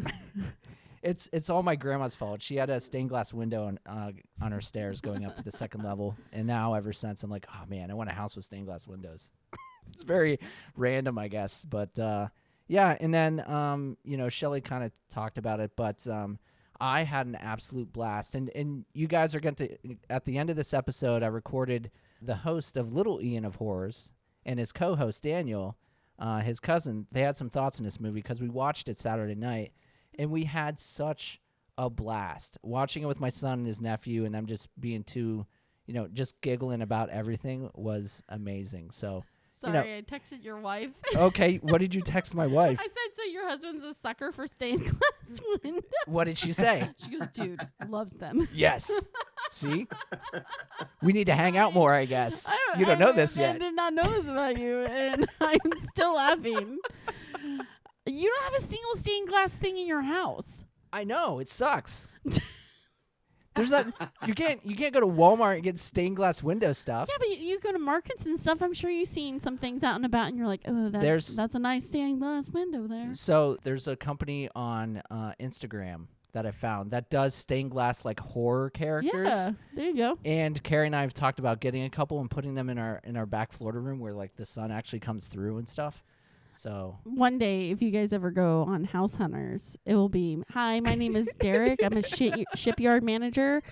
C: It's all my grandma's fault. She had a stained glass window on her stairs going up to the second level, and now ever since I'm like, oh man, I want a house with stained glass windows. It's very random, I guess, but yeah. And then you know, Shelly kind of talked about it, but I had an absolute blast, and you guys are going to at the end of this episode, I recorded the host of Little Ian of Horrors and his co-host Daniel, his cousin. They had some thoughts on this movie because we watched it Saturday night. And we had such a blast watching it with my son and his nephew, and them just being too, you know, just giggling about everything was amazing. So,
D: Sorry,
C: you know,
D: I texted your wife.
C: Okay, what did you text my wife?
D: I said, so your husband's a sucker for stained glass windows.
C: What did she say?
D: She goes, dude, loves them.
C: Yes. See? We need to hang out more, I guess. You don't know this yet.
D: I did not know this about you, and I'm still laughing. You don't have a single stained glass thing in your house.
C: I know, it sucks. There's not you can't go to Walmart and get stained glass window stuff.
D: Yeah, but you go to markets and stuff. I'm sure you've seen some things out and about, and you're like, oh, that's a nice stained glass window there.
C: So there's a company on Instagram that I found that does stained glass like horror characters.
D: Yeah, there you go.
C: And Carrie and I have talked about getting a couple and putting them in our back Florida room where like the sun actually comes through and stuff. So
D: One day, if you guys ever go on House Hunters, it will be, hi, my name is Derek. I'm a shipyard manager.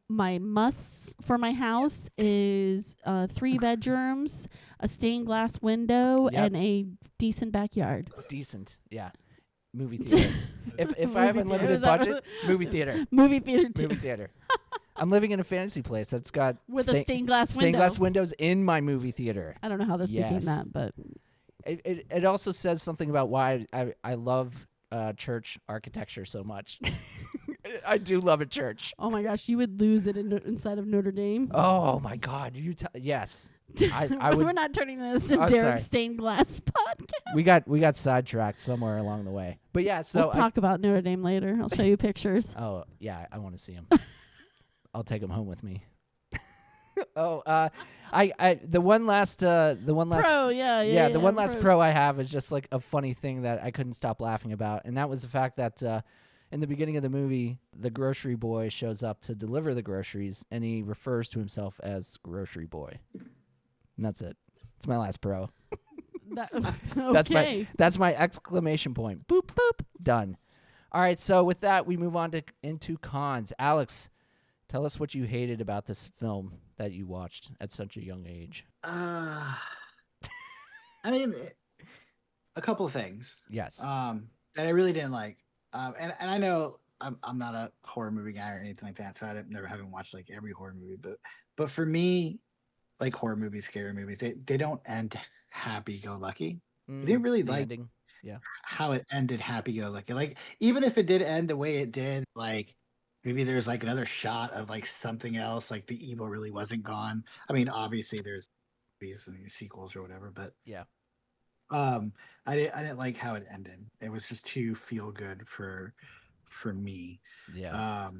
D: My musts for my house is 3 bedrooms, a stained glass window,
C: Yep.
D: and a decent backyard.
C: decent, yeah. Movie theater. if I have
D: Movie theater,
C: unlimited
D: is that
C: budget,
D: what-
C: movie theater.
D: Movie theater too,
C: Movie theater. I'm living in a fantasy place that's got
D: with a stained glass window.
C: stained glass windows in my movie theater.
D: I don't know how this became
C: Yes.
D: that, but
C: It also says something about why I love church architecture so much. I do love a church.
D: oh my gosh, you would lose it inside of Notre Dame.
C: Oh my God! Yes, I would.
D: We're not turning this into
C: I'm
D: Derek
C: sorry.
D: Stained Glass podcast.
C: We got sidetracked somewhere along the way. But yeah, so
D: We'll talk about Notre Dame later. I'll show you pictures.
C: oh yeah, I want to see him. I'll take him home with me. Oh, the one last
D: Pro, yeah.
C: the one last pro I have is just like a funny thing that I couldn't stop laughing about, and that was the fact that in the beginning of the movie, the grocery boy shows up to deliver the groceries, and he refers to himself as Grocery Boy. And that's it. It's my last pro.
D: Okay.
C: That's my exclamation point. Boop boop. Done. All right. So with that, we move on into cons. Alex, tell us what you hated about this film that you watched at such a young age.
A: I mean, a couple of things.
C: Yes.
A: That I really didn't like. And I know I'm not a horror movie guy or anything like that, so haven't watched like every horror movie. But for me, like horror movies, scary movies, they don't end happy-go-lucky. I didn't really
C: The
A: like
C: ending. Yeah.
A: how it ended happy-go-lucky. Like even if it did end the way it did, like maybe there's like another shot of like something else, like the evil really wasn't gone. I mean, obviously there's these sequels or whatever, but
C: Yeah.
A: I didn't like how it ended. It was just too feel good for me.
C: Yeah.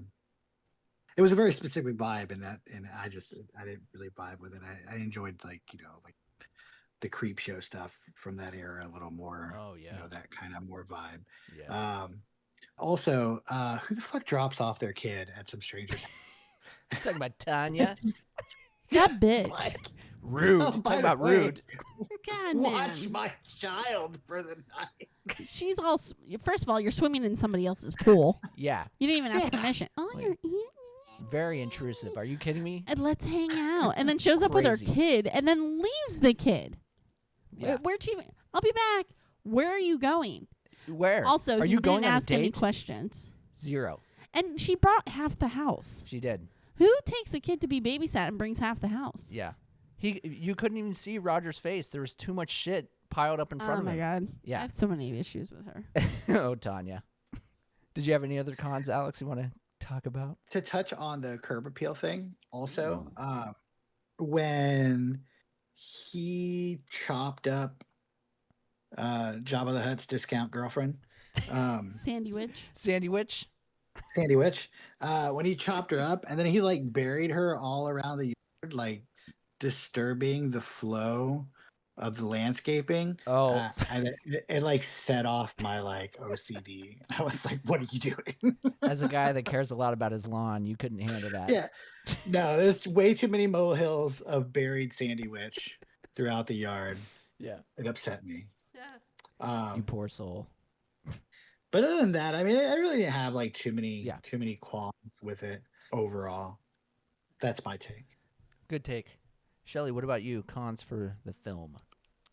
A: It was a very specific vibe and I didn't really vibe with it. I enjoyed like the creep show stuff from that era a little more.
C: Oh yeah.
A: That kind of more vibe.
C: Yeah.
A: Also, who the fuck drops off their kid at some stranger's
C: Talking about Tanya.
D: That bitch.
A: What?
C: Rude.
A: Oh, by
C: Talking
A: the
C: about
A: way,
C: rude.
D: God,
A: Watch
D: man.
A: my child for the night.
D: She's all. First of all, you're swimming in somebody else's pool.
C: Yeah.
D: You didn't even ask
A: Yeah.
D: permission. Oh,
C: Wait.
D: you're.
C: Very intrusive. Are you kidding me?
D: And let's hang out. And then shows up with her
C: Crazy.
D: kid and then leaves the kid.
C: Yeah.
D: Where'd she? I'll be back. Where are you going?
C: Where?
D: Also,
C: Are
D: he
C: you going
D: didn't
C: on a
D: ask any
C: date?
D: questions.
C: 0.
D: And she brought half the house.
C: She did.
D: Who takes a kid to be babysat and brings half the house?
C: Yeah. You couldn't even see Roger's face. There was too much shit piled up in front
D: Oh
C: of
D: my
C: him.
D: god.
C: Yeah.
D: I have so many issues with her.
C: Oh, Tanya. Did you have any other cons, Alex, you want to talk about?
A: To touch on the curb appeal thing, also, when he chopped up Jabba the Hutt's discount girlfriend,
D: Sandy Witch.
C: Sandy Witch?
A: Sandy Witch, when he chopped her up and then he like buried her all around the yard, like disturbing the flow of the landscaping.
C: Oh.
A: And it like set off my like OCD. I was like, what are you doing?
C: As a guy that cares a lot about his lawn, you couldn't handle that.
A: Yeah. No, there's way too many molehills of buried Sandy Witch throughout the yard.
C: Yeah.
A: It upset me.
D: Yeah.
C: You poor soul.
A: But other than that, I mean, I really didn't have like too many
C: Yeah.
A: qualms with it overall. That's my take.
C: Good take. Shelly, what about you? Cons for the film?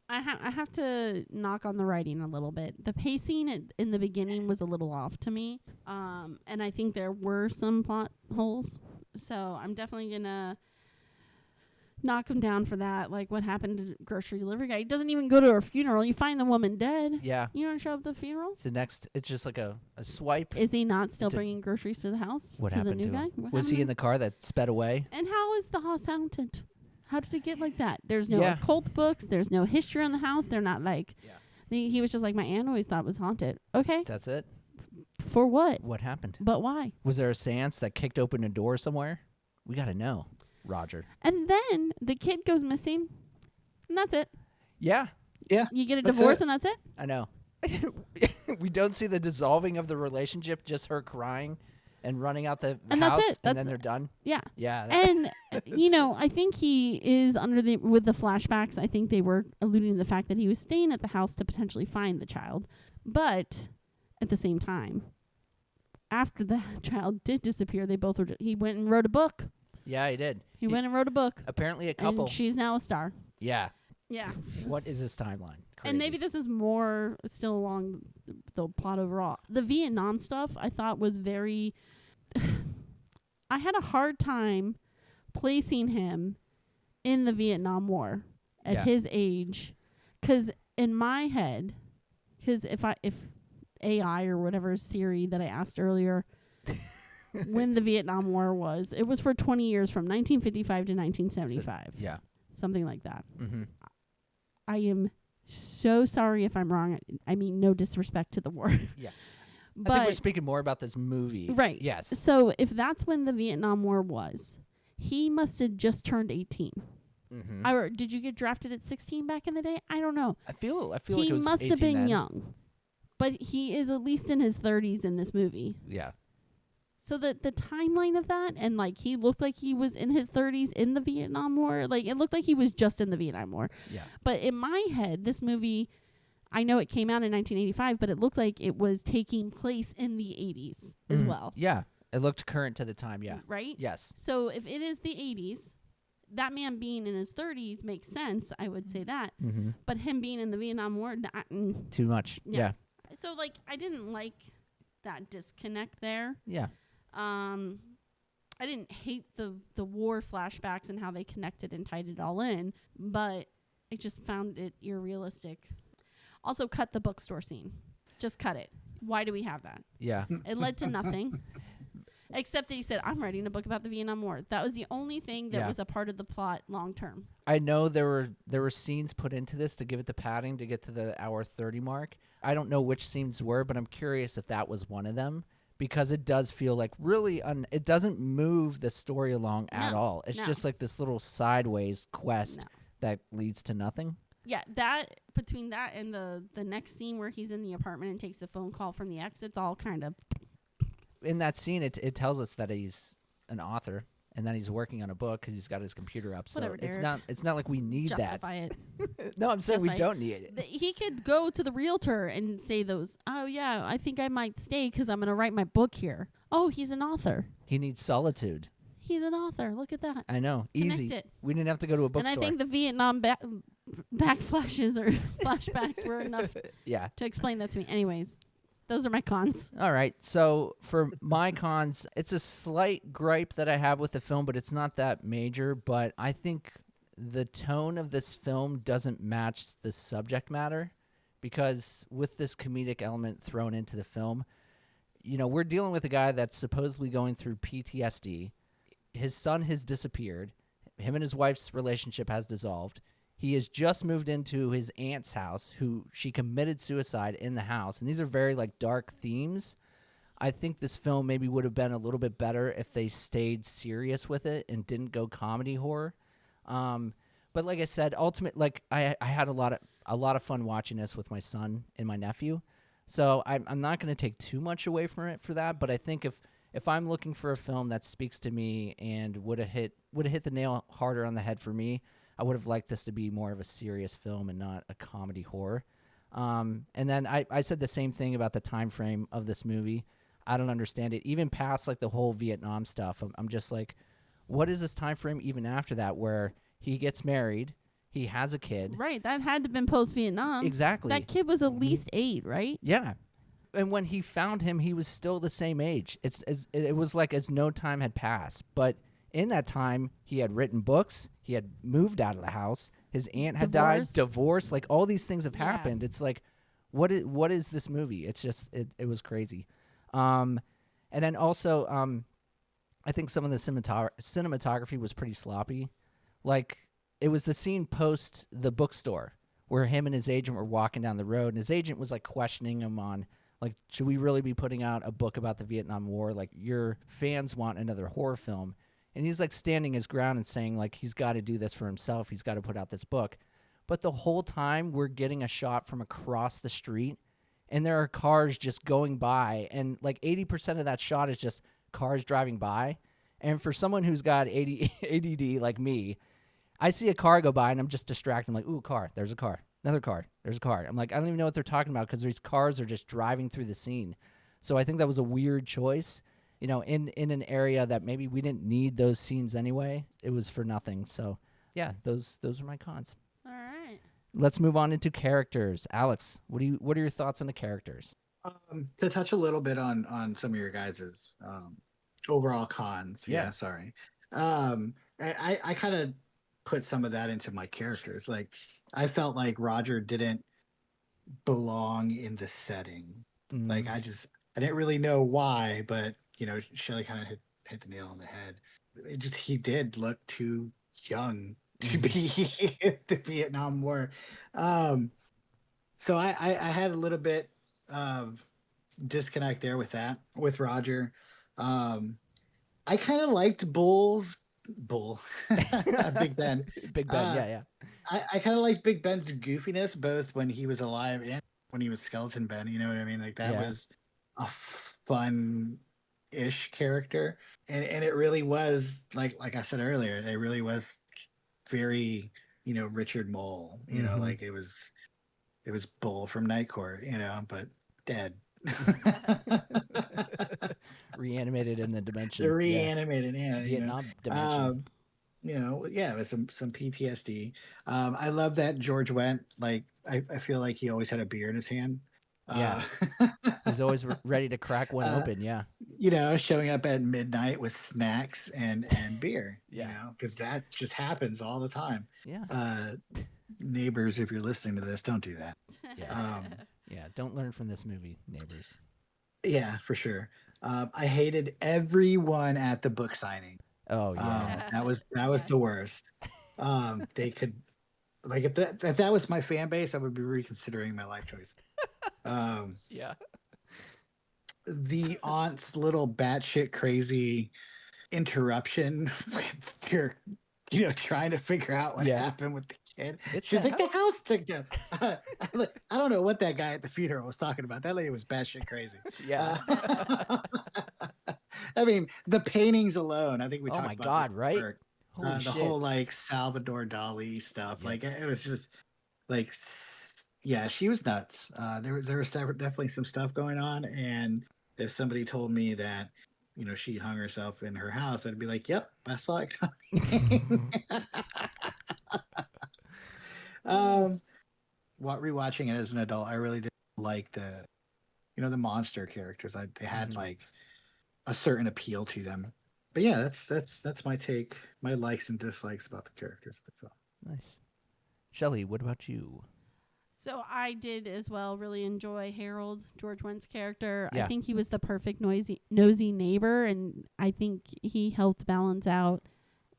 D: I have to knock on the writing a little bit. The pacing in the beginning was a little off to me. And I think there were some plot holes. So I'm definitely going to knock him down for that. Like what happened to the grocery delivery guy. He doesn't even go to her funeral. You find the woman dead.
C: Yeah.
D: You don't show up at the funeral?
C: It's just like a swipe.
D: Is he not still
C: It's a-
D: bringing groceries to the house?
C: What
D: to the
C: happened
D: new
C: to
D: guy?
C: him?
D: What
C: Was he
D: happened
C: in the car that sped away?
D: And how is the house haunted? How did it get like that? There's no
C: Yeah.
D: occult books. There's no history on the house. They're not like.
C: Yeah.
D: He was just like, my aunt always thought it was haunted. Okay.
C: That's it?
D: For what?
C: What happened?
D: But why?
C: Was there a seance that kicked open a door somewhere? We got to know, Roger.
D: And then the kid goes missing. And that's it.
C: Yeah,
D: You get a
A: That's
D: divorce
A: it.
D: and that's it.
C: I know. We don't see the dissolving of the relationship, just her crying and running out the
D: And
C: house,
D: that's it.
C: and then they're done.
D: Yeah.
C: Yeah.
D: And I think he is with the flashbacks. I think they were alluding to the fact that he was staying at the house to potentially find the child. But at the same time, after the child did disappear, he went and wrote a book.
C: Yeah, he did.
D: He went and wrote a book.
C: Apparently a couple.
D: And she's now a star.
C: Yeah.
D: Yeah.
C: What is this timeline? Crazy.
D: And maybe this is more still along the plot overall. The Vietnam stuff I thought was very... I had a hard time placing him in the Vietnam War at his age. Because in my head... Because if AI or whatever Siri that I asked earlier... when the Vietnam War was, it was for 20 years from 1955 to 1975.
C: Yeah.
D: Something like that.
C: Mm-hmm.
D: I am so sorry if I'm wrong. I mean, no disrespect to the war.
C: Yeah.
D: But
C: I think we're speaking more about this movie.
D: right.
C: Yes.
D: So if that's when the Vietnam War was, he must have just turned 18.
C: Mm-hmm.
D: Or did you get drafted at 16 back in the day? I don't know.
C: I feel like
D: He
C: it was
D: must have
C: 18
D: been
C: then.
D: young. But he is at least in his 30s in this movie.
C: Yeah.
D: So the timeline of that, and like he looked like he was in his 30s in the Vietnam War. Like it looked like he was just in the Vietnam War.
C: Yeah.
D: But in my head, this movie, I know it came out in 1985, but it looked like it was taking place in the 80s as well.
C: Yeah. It looked current to the time. Yeah.
D: Right?
C: Yes.
D: So if it is the 80s, that man being in his 30s makes sense. I would say that.
C: Mm-hmm.
D: But him being in the Vietnam War,
C: Too much.
D: Yeah.
C: Yeah.
D: So like I didn't like that disconnect there.
C: Yeah.
D: I didn't hate the war flashbacks and how they connected and tied it all in, but I just found it unrealistic. Also, cut the bookstore scene. Just cut it. Why do we have that?
C: Yeah.
D: It led to nothing, except that he said, "I'm writing a book about the Vietnam War." That was the only thing that was a part of the plot long term.
C: I know there were scenes put into this to give it the padding to get to the hour 30 mark. I don't know which scenes were, but I'm curious if that was one of them. Because it does feel like really, it doesn't move the story along at all. It's just like this little sideways quest that leads to nothing.
D: Yeah, that between that and the next scene where he's in the apartment and takes the phone call from the ex, it's all kind of...
C: In that scene, it tells us that he's an author and that he's working on a book because he's got his computer up. So
D: Whatever,
C: it's not like we need
D: justify
C: that.
D: it.
C: No, I'm saying we
D: Justify
C: don't need it.
D: He could go to the realtor and say oh yeah, I think I might stay because I'm going to write my book here. Oh, he's an author.
C: He needs solitude.
D: He's an author. Look at that.
C: I know.
D: Connect
C: Easy.
D: it.
C: We didn't have to go to a bookstore.
D: And I think the Vietnam backflashes or flashbacks were enough
C: yeah.
D: to explain that to me. Anyways, those are my cons.
C: All right. So for my cons, it's a slight gripe that I have with the film, but it's not that major. But I think the tone of this film doesn't match the subject matter because with this comedic element thrown into the film, we're dealing with a guy that's supposedly going through PTSD. His son has disappeared. Him and his wife's relationship has dissolved. He has just moved into his aunt's house, who she committed suicide in the house. And these are very dark themes. I think this film maybe would have been a little bit better if they stayed serious with it and didn't go comedy horror. But like I said, I had a lot of fun watching this with my son and my nephew. So I'm not going to take too much away from it for that. But I think if I'm looking for a film that speaks to me and would have hit the nail harder on the head for me, I would have liked this to be more of a serious film and not a comedy horror. And then I said the same thing about the time frame of this movie. I don't understand it. Even past the whole Vietnam stuff, I'm just like, what is this time frame even after that where he gets married, he has a kid.
D: Right, that had to have been post-Vietnam.
C: Exactly.
D: That kid was at least 8, right?
C: Yeah. And when he found him, he was still the same age. It was like as no time had passed. But in that time, he had written books. He had moved out of the house. His aunt had died. Divorced. All these things have happened. It's like, what is this movie? It's just, it was crazy. And then also, I think some of the cinematography was pretty sloppy. It was the scene post the bookstore where him and his agent were walking down the road, and his agent was questioning him on should we really be putting out a book about the Vietnam War? Your fans want another horror film. And he's standing his ground and saying he's got to do this for himself. He's got to put out this book. But the whole time we're getting a shot from across the street and there are cars just going by, and like 80% of that shot is just cars driving by. And for someone who's got ADD like me, I see a car go by and I'm just distracted. I'm like, ooh, car, there's a car, another car, there's a car. I'm like, I don't even know what they're talking about because these cars are just driving through the scene. So I think that was a weird choice, in an area that maybe we didn't need those scenes anyway. It was for nothing. So yeah, those are my cons.
D: All right.
C: Let's move on into characters. Alex, what are your thoughts on the characters?
A: To touch a little bit on some of your guys's overall cons.
C: Yeah.
A: Yeah, sorry. I kind of put some of that into my characters. Like, I felt like Roger didn't belong in the setting. Like, I didn't really know why, but Shelley kind of hit the nail on the head. He did look too young to be the Vietnam War. So I had a little bit of disconnect there with Roger. I kind of liked Bull, Big Ben.
C: Big Ben, yeah.
A: I kind of liked Big Ben's goofiness, both when he was alive and when he was Skeleton Ben. You know what I mean? Like, that was a fun-ish character, and it really was like I said earlier, it really was very Richard Mole. Like, it was Bull from Night Court. But dead.
C: Reanimated in the dimension.
A: The reanimated, yeah.
C: Vietnam dimension.
A: Yeah, it was some PTSD. I love that George Wendt. Like, I feel like he always had a beer in his hand.
C: Yeah. He was always ready to crack one open. Yeah.
A: Showing up at midnight with snacks and beer.
C: Yeah.
A: Because that just happens all the time.
C: Yeah.
A: Neighbors, if you're listening to this, don't do that.
C: Yeah. Yeah. Don't learn from this movie, neighbors.
A: Yeah, for sure. I hated everyone at the book signing.
C: Oh yeah.
A: That was the worst. They could, like, if that was my fan base, I would be reconsidering my life choice.
C: Yeah.
A: The aunt's little batshit crazy interruption with their, trying to figure out what happened with the kid. She's like, the house took down. I don't know what that guy at the funeral was talking about. That lady was batshit crazy.
C: Yeah.
A: I mean, the paintings alone. I think we talked about.
C: Oh my God!
A: This
C: right?
A: Holy shit. The whole like Salvador Dali stuff. Like, it was just like, yeah, she was nuts. There was definitely some stuff going on, and if somebody told me that she hung herself in her house, I'd be like, yep, I saw it coming. Rewatching it as an adult, I really did like the the monster characters. They had like a certain appeal to them. But yeah, that's my take, my likes and dislikes about the characters of the film.
C: Nice. Shelley, what about you?
D: So I did as well really enjoy Harold, George Wendt's character.
C: Yeah.
D: I think he was the perfect nosy neighbor, and I think he helped balance out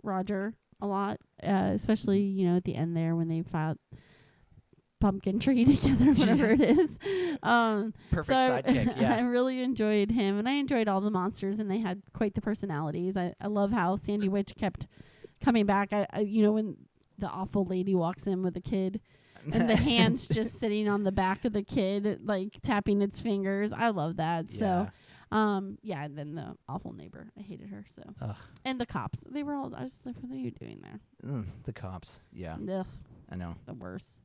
D: Roger a lot, especially, at the end there when they filed pumpkin tree together, whatever it is.
C: Perfect sidekick, yeah.
D: I really enjoyed him, and I enjoyed all the monsters, and they had quite the personalities. I love how Sandy Witch kept coming back. I when the awful lady walks in with a kid, and the hand's just sitting on the back of the kid, like tapping its fingers. I love that.
C: Yeah.
D: So, and then the awful neighbor. I hated her. So, and the cops. They were all. I was just like, what are you doing there?
C: The cops. Yeah.
D: Ugh,
C: I know.
D: the worst.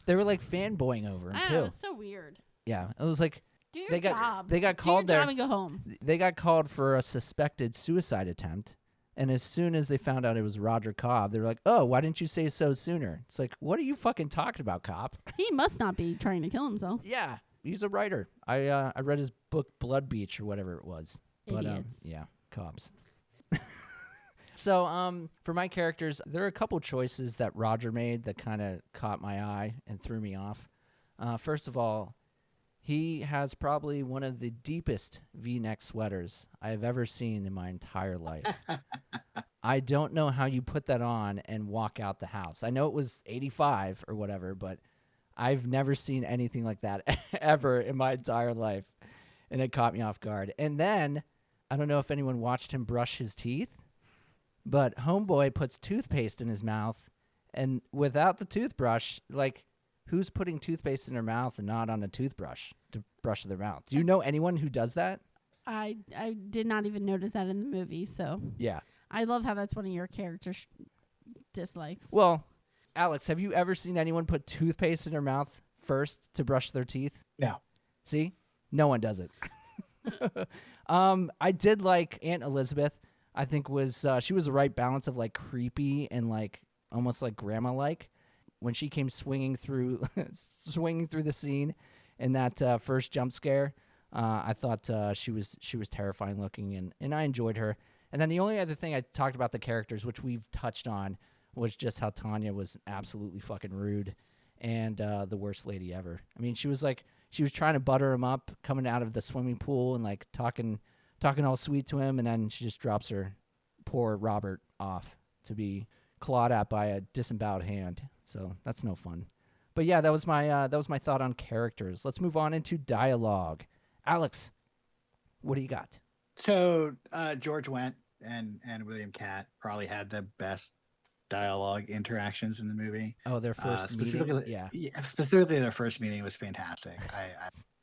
C: They were like fanboying over him
D: I
C: too.
D: know, it's so weird.
C: Yeah. It was like
D: Do your
C: they
D: job.
C: got called
D: Do your
C: there.
D: job and go home.
C: They got called for a suspected suicide attempt. And as soon as they found out it was Roger Cobb, they were like, oh, why didn't you say so sooner? It's like, what are you fucking talking about, cop?
D: He must not be trying to kill himself.
C: Yeah, he's a writer. I read his book Blood Beach or whatever it was.
D: Idiots.
C: But yeah, cops. So for my characters, there are a couple choices that Roger made that kind of caught my eye and threw me off. First of all, he has probably one of the deepest V-neck sweaters I have ever seen in my entire life. I don't know how you put that on and walk out the house. I know it was 85 or whatever, but I've never seen anything like that ever in my entire life. And it caught me off guard. And then, I don't know if anyone watched him brush his teeth, but Homeboy puts toothpaste in his mouth, and without the toothbrush, like, who's putting toothpaste in their mouth and not on a toothbrush to brush their mouth? Do you know anyone who does that?
D: I did not even notice that in the movie, so
C: Yeah.
D: I love how that's one of your characters' dislikes.
C: Well, Alex, have you ever seen anyone put toothpaste in their mouth first to brush their teeth?
A: No.
C: See? No one does it. I did like Aunt Elizabeth. I think she was the right balance of like creepy and like almost like grandma-like when she came swinging through the scene in that first jump scare. I thought she was terrifying looking, and I enjoyed her. And then the only other thing I talked about the characters, which we've touched on, was just how Tanya was absolutely fucking rude and the worst lady ever. I mean, she was trying to butter him up coming out of the swimming pool and like talking all sweet to him, and then she just drops her poor Robert off to be clawed at by a disemboweled hand. So that's no fun. But yeah, that was my thought on characters. Let's move on into dialogue. Alex, what do you got?
A: So George Wendt and William Catt probably had the best dialogue interactions in the movie.
C: Oh, their first
A: specifically,
C: meeting? Yeah.
A: Specifically, their first meeting was fantastic.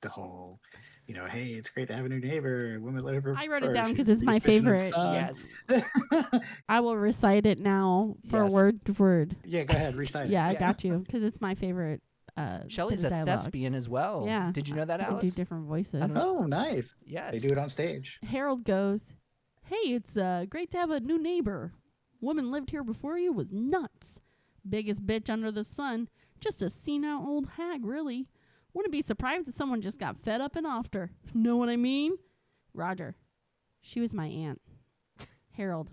A: The whole, hey, it's great to have a new neighbor. Women live her.
D: I wrote it down because it's my favorite.
C: Yes.
D: I will recite it now for
C: Yes.
D: word to word.
A: Yeah, go ahead, recite
D: Yeah,
A: it.
D: I got you because it's my favorite.
C: Shelley's
D: bit
C: a
D: of dialogue.
C: thespian as well.
D: Yeah.
C: Did you know that,
D: I can do
C: Alex?
D: different voices.
C: I don't know.
A: Oh, nice.
C: Yes.
A: They do it on stage.
D: Harold goes, "Hey, it's great to have a new neighbor. Woman lived here before you was nuts. Biggest bitch under the sun. Just a senile old hag, really. Wouldn't be surprised if someone just got fed up and offed her. Know what I mean?" Roger, she was my aunt. Harold,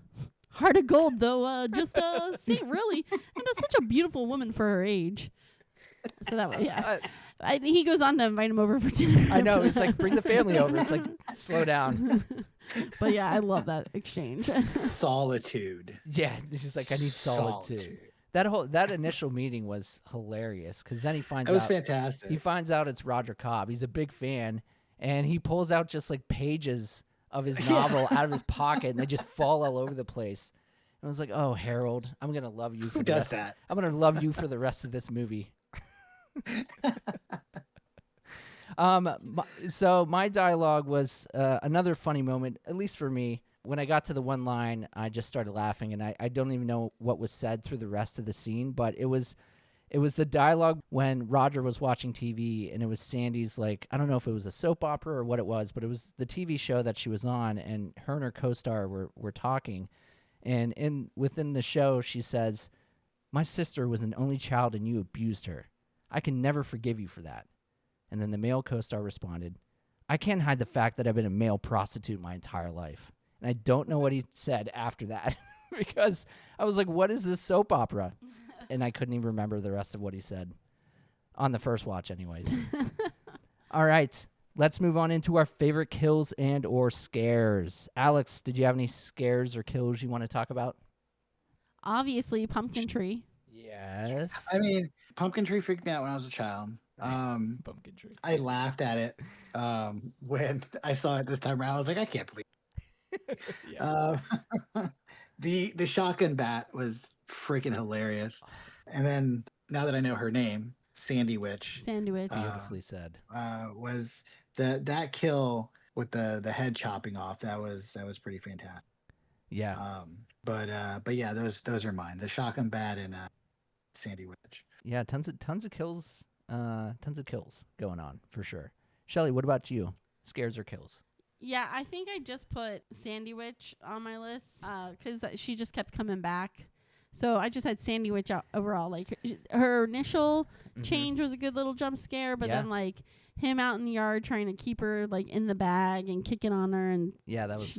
D: heart of gold though. Just a saint really, and such a beautiful woman for her age. So that way, yeah. He goes on to invite him over for dinner.
C: I know. It's like, bring the family over. It's like, slow down.
D: But yeah, I love that exchange.
A: Solitude.
C: Yeah. It's just like, I need solitude. That initial meeting was hilarious because then he finds
A: That was
C: out.
A: fantastic.
C: He finds out it's Roger Cobb. He's a big fan, and he pulls out just like pages of his novel out of his pocket, and they just fall all over the place. And I was like, "Oh, Harold, I'm gonna love you."
A: Who does that?
C: I'm gonna love you for the rest of this movie. So my dialogue was another funny moment, at least for me. When I got to the one line, I just started laughing, and I don't even know what was said through the rest of the scene, but it was the dialogue when Roger was watching TV, and it was Sandy's, like, I don't know if it was a soap opera or what it was, but it was the TV show that she was on, and her and her co-star were talking, and within the show, she says, "My sister was an only child, and you abused her. I can never forgive you for that." And then the male co-star responded, "I can't hide the fact that I've been a male prostitute my entire life." And I don't know what he said after that because I was like, what is this soap opera? And I couldn't even remember the rest of what he said on the first watch anyways. All right, let's move on into our favorite kills and or scares. Alex, did you have any scares or kills you want to talk about?
D: Obviously, Pumpkin Tree.
C: Yes.
A: I mean, Pumpkin Tree freaked me out when I was a child.
C: Pumpkin Tree.
A: I laughed at it when I saw it this time around. I was like, I can't believe the shotgun bat was freaking hilarious. And then now that I know her name, Sandy Witch,
D: Sandwich.
C: Beautifully said.
A: was that kill with the head chopping off. That was pretty fantastic.
C: Yeah.
A: But yeah, those are mine. The shotgun bat and Sandy Witch.
C: Yeah, tons of kills going on for sure. Shelley, what about you? Scares or kills?
D: Yeah, I think I just put Sandy Witch on my list because she just kept coming back. So I just had Sandy Witch overall. Like her initial change was a good little jump scare, but then like him out in the yard trying to keep her like in the bag and kicking on her, and
C: yeah, that was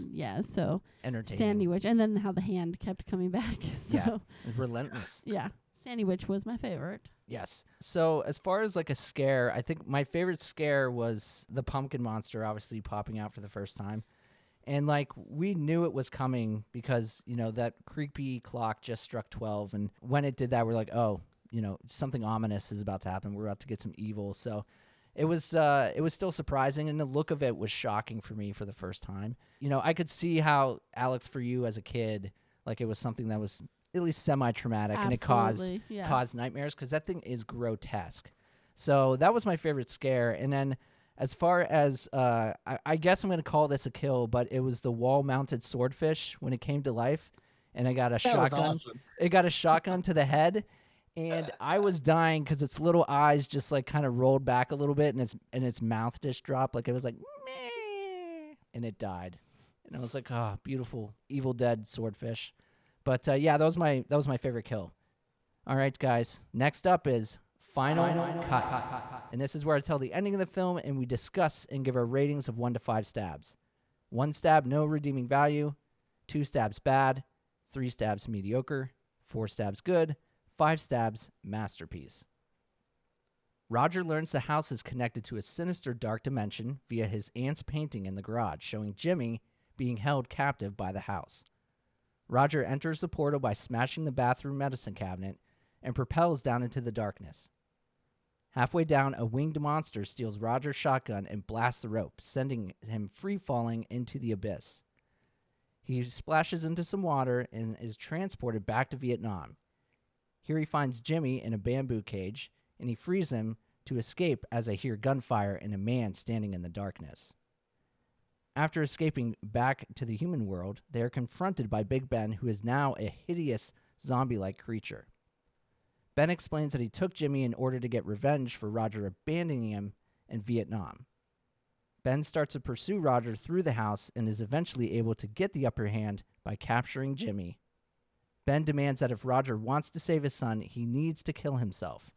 D: so
C: entertaining.
D: Sandy Witch, and then how the hand kept coming back. So
C: Yeah, it was relentless.
D: yeah, Sandy Witch was my favorite.
C: Yes. So as far as like a scare, I think my favorite scare was the pumpkin monster obviously popping out for the first time. And like we knew it was coming because, that creepy clock just struck 12. And when it did that, we're like, oh, something ominous is about to happen. We're about to get some evil. So it was still surprising. And the look of it was shocking for me for the first time. I could see how, Alex, for you as a kid, like it was something that was at least semi-traumatic and it caused nightmares because that thing is grotesque. So that was my favorite scare. And then as far as I guess I'm gonna call this a kill, but it was the wall-mounted swordfish when it came to life, and I got a
A: That was
C: shotgun.
A: awesome.
C: It got a shotgun to the head, and I was dying because its little eyes just like kind of rolled back a little bit, and its mouth just dropped, like it was like, meh, and it died. And I was like, oh, beautiful Evil Dead swordfish. But yeah, that was my favorite kill. All right, guys. Next up is Final Cut. And this is where I tell the ending of the film and we discuss and give our ratings of 1 to 5 stabs. 1 stab, no redeeming value. 2 stabs, bad. 3 stabs, mediocre. 4 stabs, good. 5 stabs, masterpiece. Roger learns the house is connected to a sinister dark dimension via his aunt's painting in the garage, showing Jimmy being held captive by the house. Roger enters the portal by smashing the bathroom medicine cabinet and propels down into the darkness. Halfway down, a winged monster steals Roger's shotgun and blasts the rope, sending him free-falling into the abyss. He splashes into some water and is transported back to Vietnam. Here he finds Jimmy in a bamboo cage, and he frees him to escape as I hear gunfire and a man standing in the darkness. After escaping back to the human world, they are confronted by Big Ben, who is now a hideous zombie-like creature. Ben explains that he took Jimmy in order to get revenge for Roger abandoning him in Vietnam. Ben starts to pursue Roger through the house and is eventually able to get the upper hand by capturing Jimmy. Ben demands that if Roger wants to save his son, he needs to kill himself.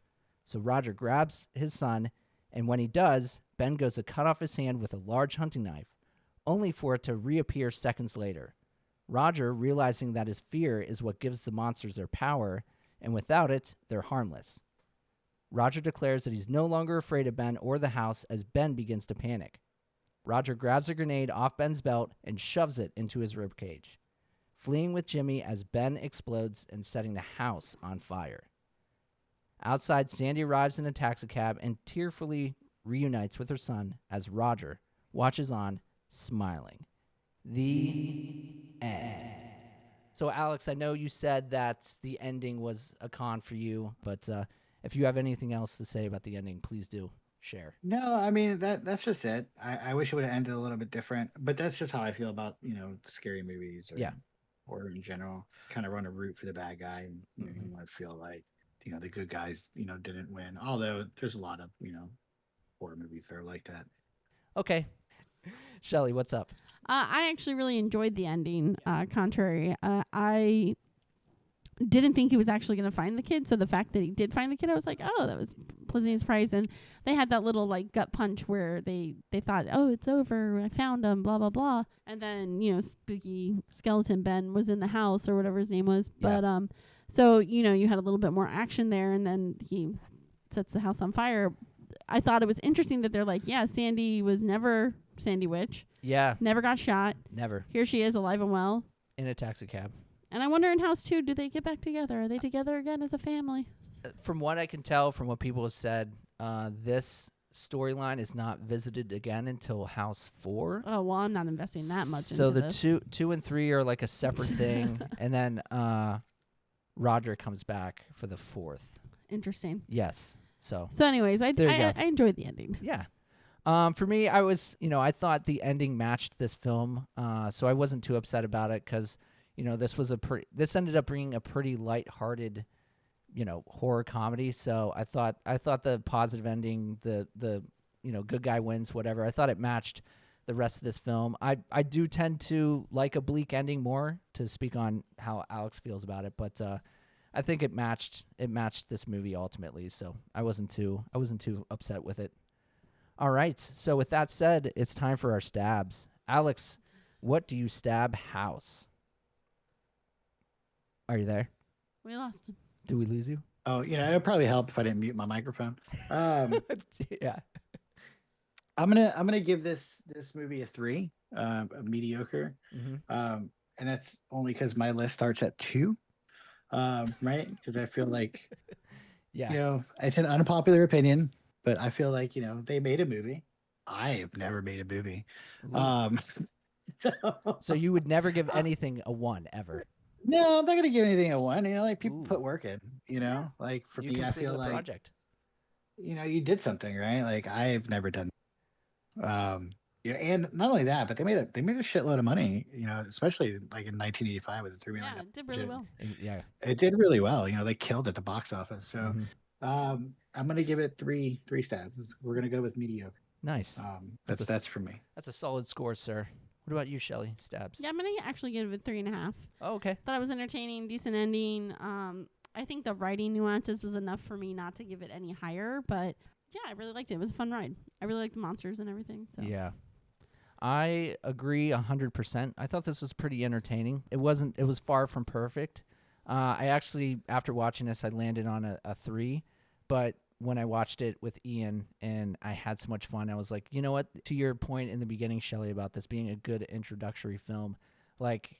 C: So Roger grabs his son, and when he does, Ben goes to cut off his hand with a large hunting knife, only for it to reappear seconds later. Roger, realizing that his fear is what gives the monsters their power, and without it, they're harmless. Roger declares that he's no longer afraid of Ben or the house as Ben begins to panic. Roger grabs a grenade off Ben's belt and shoves it into his ribcage, fleeing with Jimmy as Ben explodes and setting the house on fire. Outside, Sandy arrives in a taxicab and tearfully reunites with her son as Roger watches on, smiling. The end. So, Alex, I know you said that the ending was a con for you, but if you have anything else to say about the ending, please do share.
A: No, I mean that's just it. I wish it would have ended a little bit different, but that's just how I feel about scary movies or
C: Yeah.
A: horror in general. Kind of want to root for the bad guy, and you want to feel like the good guys didn't win. Although there's a lot of horror movies that are like that.
C: Okay. Shelly, what's up?
D: I actually really enjoyed the ending. Contrary, I didn't think he was actually going to find the kid. So the fact that he did find the kid, I was like, oh, that was pleasantly surprised. And they had that little like gut punch where they thought, oh, it's over. I found him, blah, blah, blah. And then, spooky skeleton Ben was in the house or whatever his name was.
C: Yeah.
D: But, so, you had a little bit more action there, and then he sets the house on fire. I thought it was interesting that they're like, yeah, Sandy was never Sandy Witch.
C: Yeah.
D: Never got shot.
C: Never.
D: Here she is, alive and well.
C: In a taxi cab.
D: And I wonder in House 2, do they get back together? Are they together again as a family?
C: From what I can tell, from what people have said, this storyline is not visited again until House 4.
D: Oh, well, I'm not investing that much
C: so
D: into
C: the
D: this.
C: two and 3 are like a separate thing, and then Roger comes back for the 4th.
D: Interesting.
C: Yes. So
D: anyways, I
C: There you go.
D: enjoyed the ending.
C: yeah. For me, I was, I thought the ending matched this film, so I wasn't too upset about it because, this ended up being a pretty lighthearted, horror comedy. So I thought the positive ending, the good guy wins, whatever. I thought it matched the rest of this film. I do tend to like a bleak ending more, to speak on how Alex feels about it, but I think it matched this movie ultimately. So I wasn't too upset with it. All right. So with that said, it's time for our stabs. Alex, what do you stab House? Are you there?
D: We lost him.
C: Do we lose you?
A: Oh, it would probably help if I didn't mute my microphone.
C: Yeah.
A: I'm gonna give this movie a 3, a mediocre, and that's only because my list starts at 2, right? Because I feel like,
C: Yeah.
A: it's an unpopular opinion, but I feel like they made a movie. I've never made a movie,
C: So you would never give anything a 1 ever.
A: No, I'm not gonna give anything a 1. Like people put work in. For
C: Ooh.
A: me, I feel
C: completed a
A: like
C: project.
A: you did something, right? Like I've never done. And not only that, but they made a shitload of money. Especially like in 1985 with a $3 million
D: Yeah, it did really
A: budget.
D: well.
C: Yeah.
A: It did really well. They killed at the box office. So,
C: Mhm.
A: I'm gonna give it three stabs. We're gonna go with mediocre.
C: Nice.
A: That's for me.
C: That's a solid score, sir. What about you, Shelly? Stabs.
D: Yeah, I'm gonna actually give it 3.5.
C: Oh, okay.
D: Thought it was entertaining, decent ending. I think the writing nuances was enough for me not to give it any higher, but yeah, I really liked it. It was a fun ride. I really liked the monsters and everything. So
C: Yeah. I agree 100%. I thought this was pretty entertaining. It was far from perfect. I actually, after watching this, I landed on a 3, but when I watched it with Ian and I had so much fun, I was like, you know what? To your point in the beginning, Shelly, about this being a good introductory film, like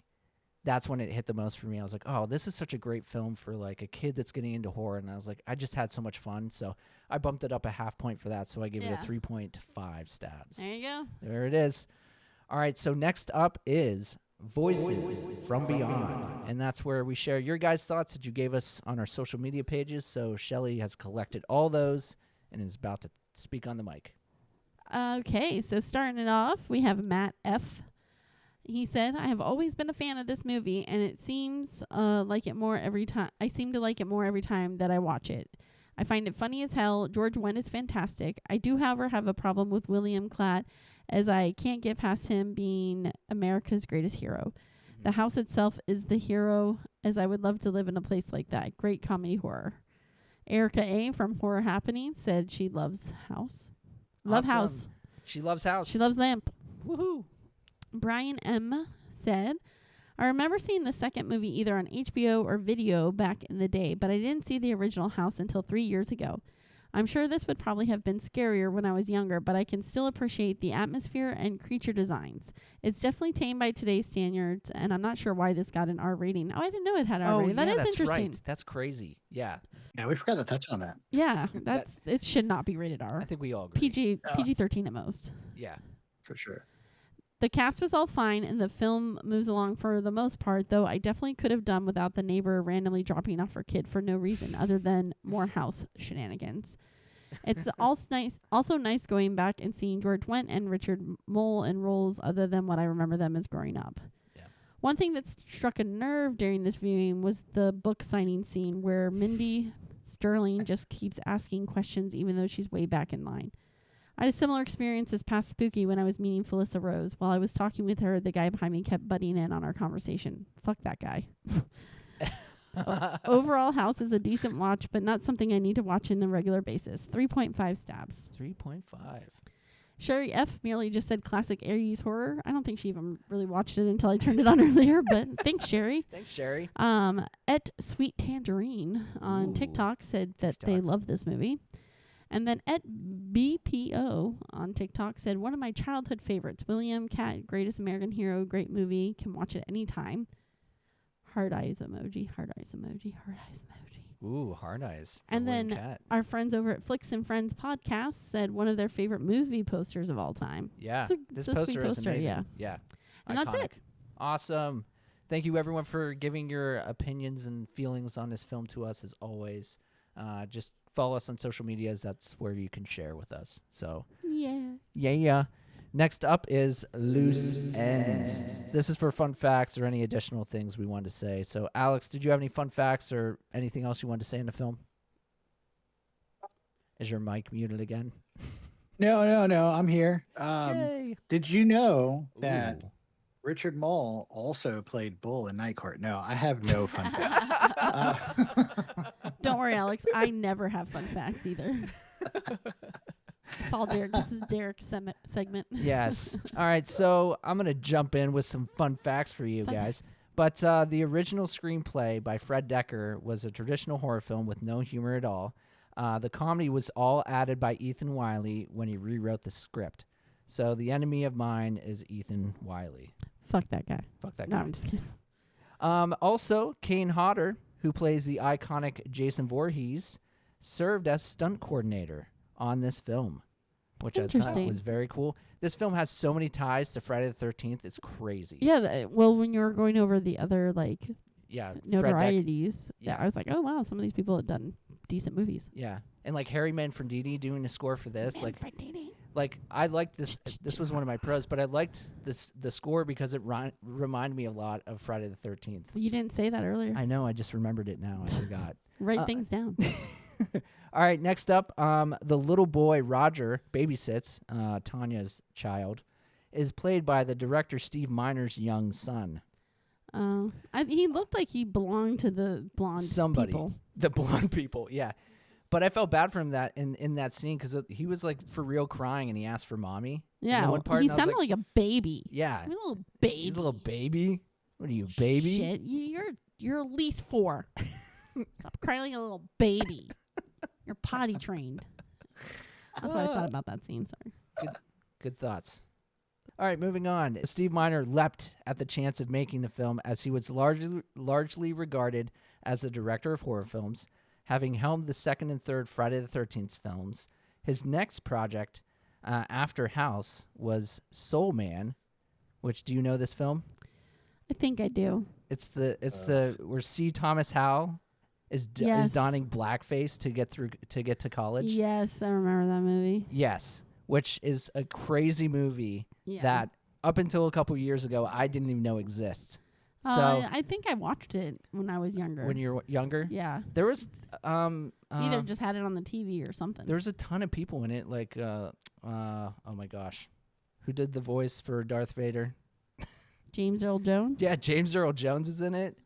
C: that's when it hit the most for me. I was like, oh, this is such a great film for like a kid that's getting into horror. And I was like, I just had so much fun. So I bumped it up a half point for that. So I gave it
D: Yeah.
C: a 3.5 stabs.
D: there you go.
C: There it is. All right, so next up is Voices from Beyond. And that's where we share your guys' thoughts that you gave us on our social media pages. So Shelly has collected all those and is about to speak on the mic.
D: Okay, so starting it off, we have Matt F. He said, I have always been a fan of this movie, and it seems like it more every time. I seem to like it more every time that I watch it. I find it funny as hell. George Wendt is fantastic. I do, however, have a problem with William Klatt, as I can't get past him being America's greatest hero. The house itself is the hero, as I would love to live in a place like that. Great comedy horror. Erica A. from Horror Happening said she loves House. Love
C: Awesome.
D: House.
C: She loves House.
D: She loves Lamp.
C: Woohoo.
D: Brian M. said, I remember seeing the second movie either on HBO or video back in the day, but I didn't see the original House until 3 years ago. I'm sure this would probably have been scarier when I was younger, but I can still appreciate the atmosphere and creature designs. It's definitely tame by today's standards, and I'm not sure why this got an R rating. Oh, I didn't know it had R rating. That is
C: that's
D: interesting.
C: Right. That's crazy. Yeah.
A: Yeah, we forgot to touch on that.
D: Yeah, it should not be rated R.
C: I think we all agree.
D: PG-13 at most.
C: Yeah.
A: For sure.
D: The cast was all fine, and the film moves along for the most part, though I definitely could have done without the neighbor randomly dropping off her kid for no reason other than more house shenanigans. It's also nice going back and seeing George Wendt and Richard Mole in roles other than what I remember them as growing up.
C: Yeah.
D: One thing that struck a nerve during this viewing was the book signing scene where Mindy Sterling just keeps asking questions even though she's way back in line. I had a similar experience this past Spooky when I was meeting Felissa Rose. While I was talking with her, the guy behind me kept butting in on our conversation. Fuck that guy. Overall, House is a decent watch, but not something I need to watch on a regular basis. 3.5 stabs.
C: 3.5.
D: Sherry F. merely just said classic 80s horror. I don't think she even really watched it until I turned it on earlier, but thanks, Sherry.
C: Thanks, Sherry.
D: Et Sweet Tangerine on TikTok said that they love this movie. And then Et BPO on TikTok said, one of my childhood favorites, William Cat, greatest American hero, great movie, can watch it anytime. Heart eyes emoji, heart eyes emoji, heart eyes emoji.
C: Ooh, hard eyes.
D: And
C: William
D: then
C: Cat.
D: our friends over at Flicks and Friends podcast said one of their favorite movie posters of all time.
C: Yeah.
D: It's
C: This
D: a sweet
C: poster is
D: poster,
C: amazing.
D: yeah.
C: Yeah.
D: And that's it.
C: Awesome. Thank you, everyone, for giving your opinions and feelings on this film to us, as always. Just follow us on social medias. That's where you can share with us. So, yeah. Next up is Loose Ends. This is for fun facts or any additional things we wanted to say. So, Alex, did you have any fun facts or anything else you wanted to say in the film? Is your mic muted again?
A: No. I'm here.
C: Yay.
A: Did you know that
C: Ooh.
A: Richard Mole also played Bull in Night Court? No, I have no fun facts.
D: Don't worry, Alex. I never have fun facts either. It's all Derek. This is Derek's segment.
C: Yes. All right, so I'm going to jump in with some fun facts for you
D: Fun
C: guys.
D: facts.
C: But the original screenplay by Fred Decker was a traditional horror film with no humor at all. The comedy was all added by Ethan Wiley when he rewrote the script. So the enemy of mine is Ethan Wiley.
D: Fuck that guy.
C: Fuck that
D: No,
C: guy.
D: I'm just kidding.
C: Also, Kane Hodder, who plays the iconic Jason Voorhees, served as stunt coordinator on this film, which I thought
D: Interesting.
C: was very cool. This film has so many ties to Friday the 13th. It's crazy.
D: Yeah, well, when you were going over the other, like,
C: Yeah.
D: notorieties,
C: Yeah.
D: I was like, oh, wow, some of these people have done decent movies.
C: Yeah, and like Harry Manfredini doing the score for this, like I liked this. This was one of my pros, but I liked the score because it reminded me a lot of Friday the 13th.
D: Well, you didn't say that earlier.
C: I know. I just remembered it now. I forgot.
D: Write things down.
C: All right. Next up, the little boy Roger babysits Tanya's child, is played by the director Steve Miner's young son.
D: He looked like he belonged to the blonde people.
C: The blonde people. Yeah. But I felt bad for him in that scene because he was like for real crying and he asked for mommy.
D: Yeah,
C: one part,
D: he
C: and I was
D: sounded like a baby.
C: Yeah,
D: He was a little baby.
C: he's a little baby. What are you, baby?
D: Shit, you're at least 4. Stop crying like a little baby. You're potty trained. That's what I thought about that scene. Sorry.
C: Good thoughts. All right, moving on. Steve Miner leapt at the chance of making the film as he was largely regarded as the director of horror films, having helmed the second and third Friday the 13th films. His next project after House was Soul Man, which, do you know this film?
D: I think I do.
C: It's the where C. Thomas Howell is donning blackface to get to college.
D: Yes, I remember that movie.
C: Yes, which is a crazy movie
D: Yeah.
C: that up until a couple years ago I didn't even know exists. So
D: I think I watched it when I was younger.
C: when you're younger,
D: Yeah.
C: there was
D: Either just had it on the TV or something.
C: there was a ton of people in it. Like oh my gosh, who did the voice for Darth Vader?
D: James Earl Jones?
C: Yeah, James Earl Jones is in it.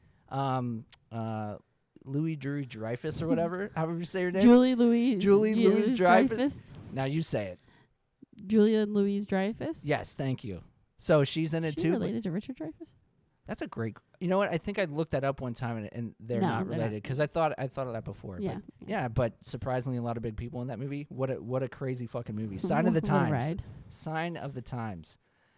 C: Louis Drew Dreyfus or whatever. However you say your name.
D: Julie Louise
C: Dreyfus. Now you say it.
D: Julia Louise Dreyfus?
C: Yes, thank you. So she's in it
D: Is she
C: too.
D: related to Richard Dreyfus?
C: That's a great. You know what? I think I looked that up one time and they're
D: No,
C: not
D: they're
C: related because I thought of that before.
D: Yeah.
C: But yeah, but surprisingly, a lot of big people in that movie. What a crazy fucking movie. Sign of the
D: What a
C: times.
D: ride.
C: Sign of the times.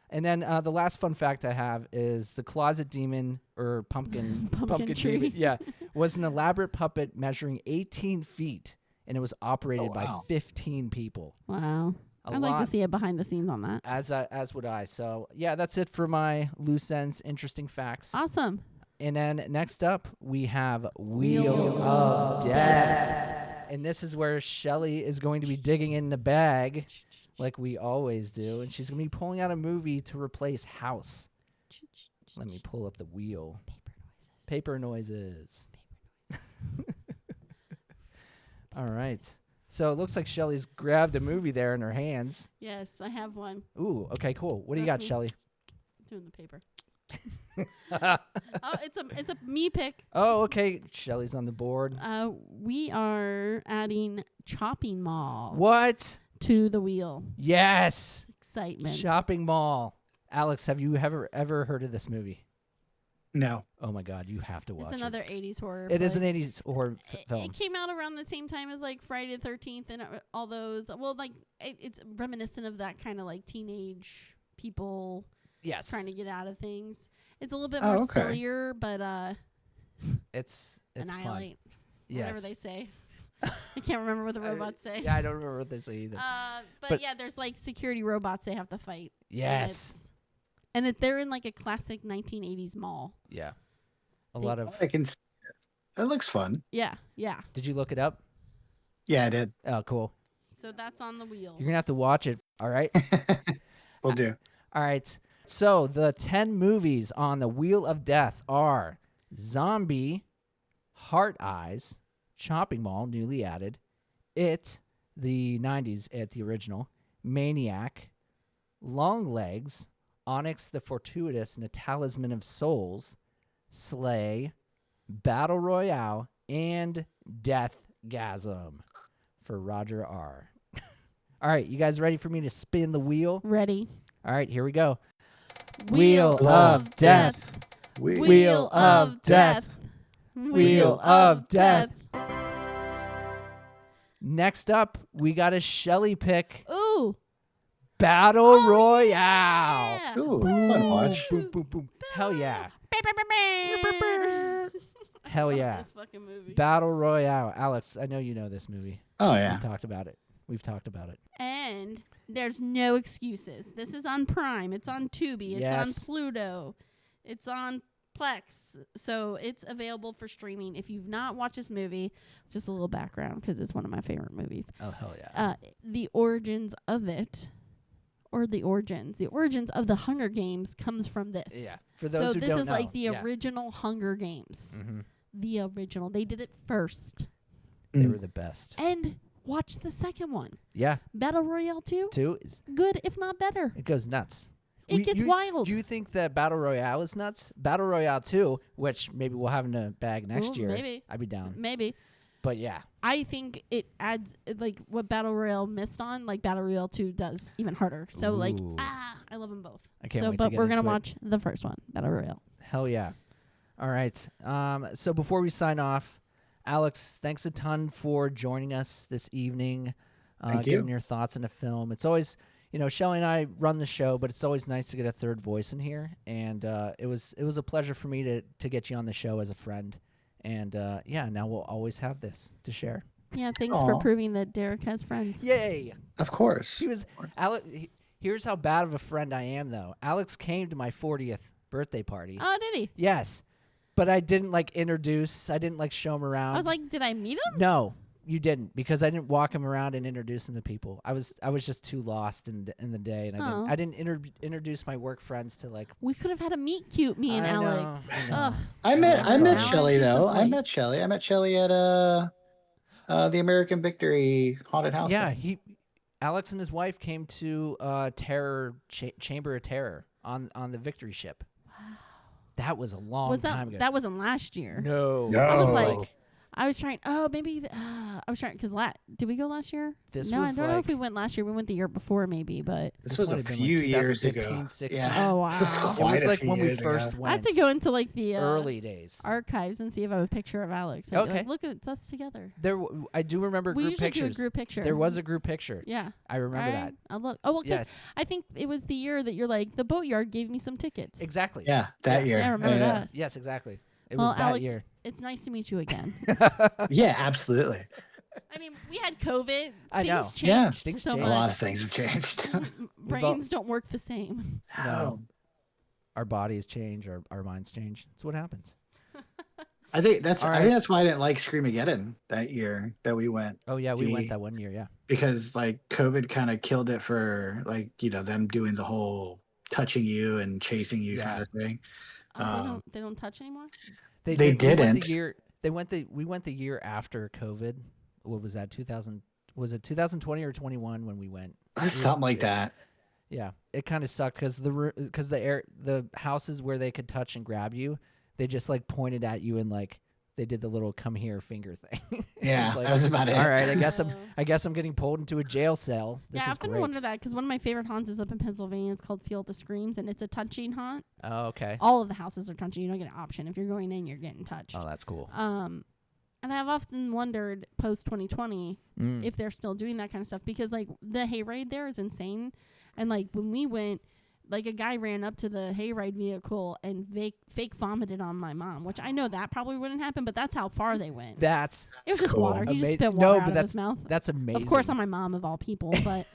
C: And then the last fun fact I have is the closet demon or pumpkin
D: Pumpkin tree.
C: demon, yeah, was an elaborate puppet measuring 18 feet, and it was operated by 15 people.
D: Wow. I'd like to see a behind the scenes on that.
C: As would I. So yeah, that's it for my loose ends, interesting facts.
D: Awesome.
C: And then next up we have Wheel of Death, and this is where Shelly is going to be digging in the bag. Like we always do, and she's going to be pulling out a movie to replace House. Let me pull up the wheel. Paper noises. All right. So it looks like Shelly's grabbed a movie there in her hands.
D: Yes, I have one.
C: Ooh, okay, cool. What do you got,
D: That's me.
C: Shelly?
D: Doing the paper. Oh, it's a me pick.
C: Oh, okay. Shelly's on the board.
D: We are adding Chopping Mall
C: What?
D: to the wheel.
C: Yes.
D: Excitement.
C: Shopping Mall. Alex, have you ever heard of this movie?
A: No.
C: Oh my God, you have to watch
D: It's another 80s horror.
C: it. It is
D: flick.
C: an 80s horror film.
D: It came out around the same time as like Friday the 13th and all those. Well, like it's reminiscent of that kind of like teenage people
C: Yes.
D: trying to get out of things. It's a little bit
A: Oh,
D: more
A: okay.
D: sillier, but
C: It's
D: annihilate.
C: fun. Yes.
D: Whatever they say. I can't remember what the robots say.
C: Yeah, I don't remember what they say either.
D: But yeah, there's like security robots they have to fight.
C: Yes.
D: And they're in like a classic 1980s mall.
C: Yeah. A lot of.
A: I can see it. It looks fun.
D: Yeah, yeah.
C: Did you look it up?
A: Yeah, I did.
C: Oh, cool.
D: So that's on the wheel.
C: You're gonna have to watch it. All right.
A: Will do.
C: All right. So the 10 movies on the Wheel of Death are Zombie, Heart Eyes, Chopping Mall, newly added, It, the 90s at the original, Maniac, Long Legs, Onyx the Fortuitous and a Talisman of Souls, Slay, Battle Royale, and Deathgasm for Roger R. All right, you guys ready for me to spin the wheel?
D: Ready.
C: All right, here we go.
D: Wheel
C: of Death. Wheel of Death. Wheel of Death. Next up, we got a Shelly pick.
D: Ooh.
C: Battle Royale.
D: Yeah.
A: Ooh, fun watch.
C: Boom, boom, boom. Hell yeah. Hell yeah.
D: This fucking movie.
C: Battle Royale. Alex, I know you know this movie.
A: Oh yeah.
C: We've talked about it.
D: And there's no excuses. This is on Prime. It's on Tubi. It's
C: Yes.
D: on Pluto. It's on Plex. So it's available for streaming. If you've not watched this movie, just a little background because it's one of my favorite movies.
C: Oh, hell yeah.
D: The origins of it, or the origins of the Hunger Games comes from this.
C: Yeah. For those
D: So
C: who
D: this
C: don't
D: is
C: know.
D: like the
C: yeah.
D: original Hunger Games.
C: Mm-hmm.
D: The original. They did it first.
C: They were the best.
D: And watch the second one.
C: Yeah.
D: Battle Royale 2.
C: 2,
D: Good, if not better.
C: it goes nuts.
D: It gets wild.
C: Do you think that Battle Royale is nuts? Battle Royale 2, which maybe we'll have in a bag next
D: Ooh,
C: year.
D: maybe.
C: I'd be down.
D: Maybe.
C: But yeah.
D: I think it adds, like, what Battle Royale missed on, like, Battle Royale 2 does even harder. So, like,
C: Ooh.
D: I love them both.
C: I can't wait to
D: but
C: get
D: we're going to
C: into it.
D: watch the first one, Battle Royale.
C: Hell yeah. All right. So before we sign off, Alex, thanks a ton for joining us this evening.
A: Thank you.
C: Giving your thoughts on the film. It's always, Shelly and I run the show, but it's always nice to get a third voice in here. And it was a pleasure for me to get you on the show as a friend. And now we'll always have this to share.
D: Yeah, thanks for
A: Aw.
D: proving that Derek has friends.
C: Yay!
A: Of course.
C: She was Alex. Here's how bad of a friend I am, though. Alex came to my 40th birthday party.
D: Oh, did he?
C: Yes, but I didn't introduce. I didn't show him around.
D: I was like, did I meet him?
C: no, you didn't, because I didn't walk him around and introduce him to people. I was just too lost in the day, and
D: Oh.
C: I didn't introduce my work friends to
D: We could have had a meet cute, me and
C: I know,
D: Alex.
C: I know.
D: Ugh.
A: I met
C: Alex
A: Shelly
D: is a
A: though. I
D: voice.
A: met Shelly. I met Shelly at the American Victory haunted house.
C: Yeah,
A: thing.
C: Alex and his wife came to Chamber of Terror on the Victory ship.
D: Wow.
C: That was a long time ago.
D: That wasn't last year?
C: No,
A: No.
D: I was
A: Oh.
D: like, I was trying. Oh, maybe. I was trying because did we go last year?
C: This
D: no, I
C: was
D: don't know if
C: like-
D: we went last year. We went the year before, maybe. But
A: This was
C: might
A: a
C: have been
A: few years
C: 2015,
A: ago.
C: 16.
A: Yeah.
D: Oh,
A: This is
D: wow.
C: It
A: quite
C: was
A: a
C: like
A: few
C: when we
A: years ago.
C: first
D: I
C: went.
D: had to go into like the
C: early days.
D: archives and see if I have a picture of Alex. I'd be
C: Okay.
D: like, look, it's us together.
C: I do remember
D: We
C: group
D: usually
C: pictures.
D: do a group picture.
C: There was a group picture.
D: Yeah.
C: I remember
D: All right.
C: that.
D: I'll look. Oh, well, because
C: Yes,
D: I think it was the year that you're like, the boatyard gave me some tickets.
C: exactly.
A: Yeah, that
C: Yes.
A: year.
D: Yeah, I remember that.
C: Yes, exactly. It
D: Well,
C: was that
D: Alex,
C: year.
D: it's nice to meet you again.
A: Yeah, absolutely.
D: I mean, we had COVID.
C: I know.
D: Things
A: Yeah.
D: changed
C: Things
D: so
C: changed.
A: A lot
D: much.
A: of things have changed.
D: Brains don't work the same.
C: No. Our bodies change. Our minds change. It's what happens.
A: I think that's
C: All
A: I
C: right.
A: think that's why I didn't like Screamageddon that year that we went,
C: Oh yeah, we went
A: Gee.
C: that one year. Yeah.
A: because like COVID kind of killed it for them doing the whole touching you and chasing you
C: Yeah.
A: kind of thing.
D: Oh, they don't touch anymore.
A: They
C: We went
A: didn't.
C: the year. We went the year after COVID. What was that? 2000? Was it 2020 or 21 when we went?
A: Something like that.
C: Yeah, it kind of sucked because the houses where they could touch and grab you, they just pointed at you and they did the little come here finger thing.
A: Yeah,
C: It's like,
A: that was about it.
C: all right,
D: Oh.
C: I guess I'm getting pulled into a jail cell. This
D: Yeah, I
C: is
D: often
C: great.
D: wonder that because one of my favorite haunts is up in Pennsylvania. It's called Field of Screams, and it's a touching haunt.
C: Oh, okay.
D: All of the houses are touching. You don't get an option. If you're going in, you're getting touched.
C: Oh, that's cool.
D: And I've often wondered post 2020
C: Mm.
D: if they're still doing that kind of stuff because the hayride there is insane. And when we went, a guy ran up to the hayride vehicle and fake vomited on my mom, which I know that probably wouldn't happen, but that's how far they went.
C: That's
D: It was just
A: cool.
D: water. He just
C: Ama-
D: spit
C: no,
D: water
C: but
D: out of his mouth.
C: that's amazing.
D: Of course, on my mom of all people, but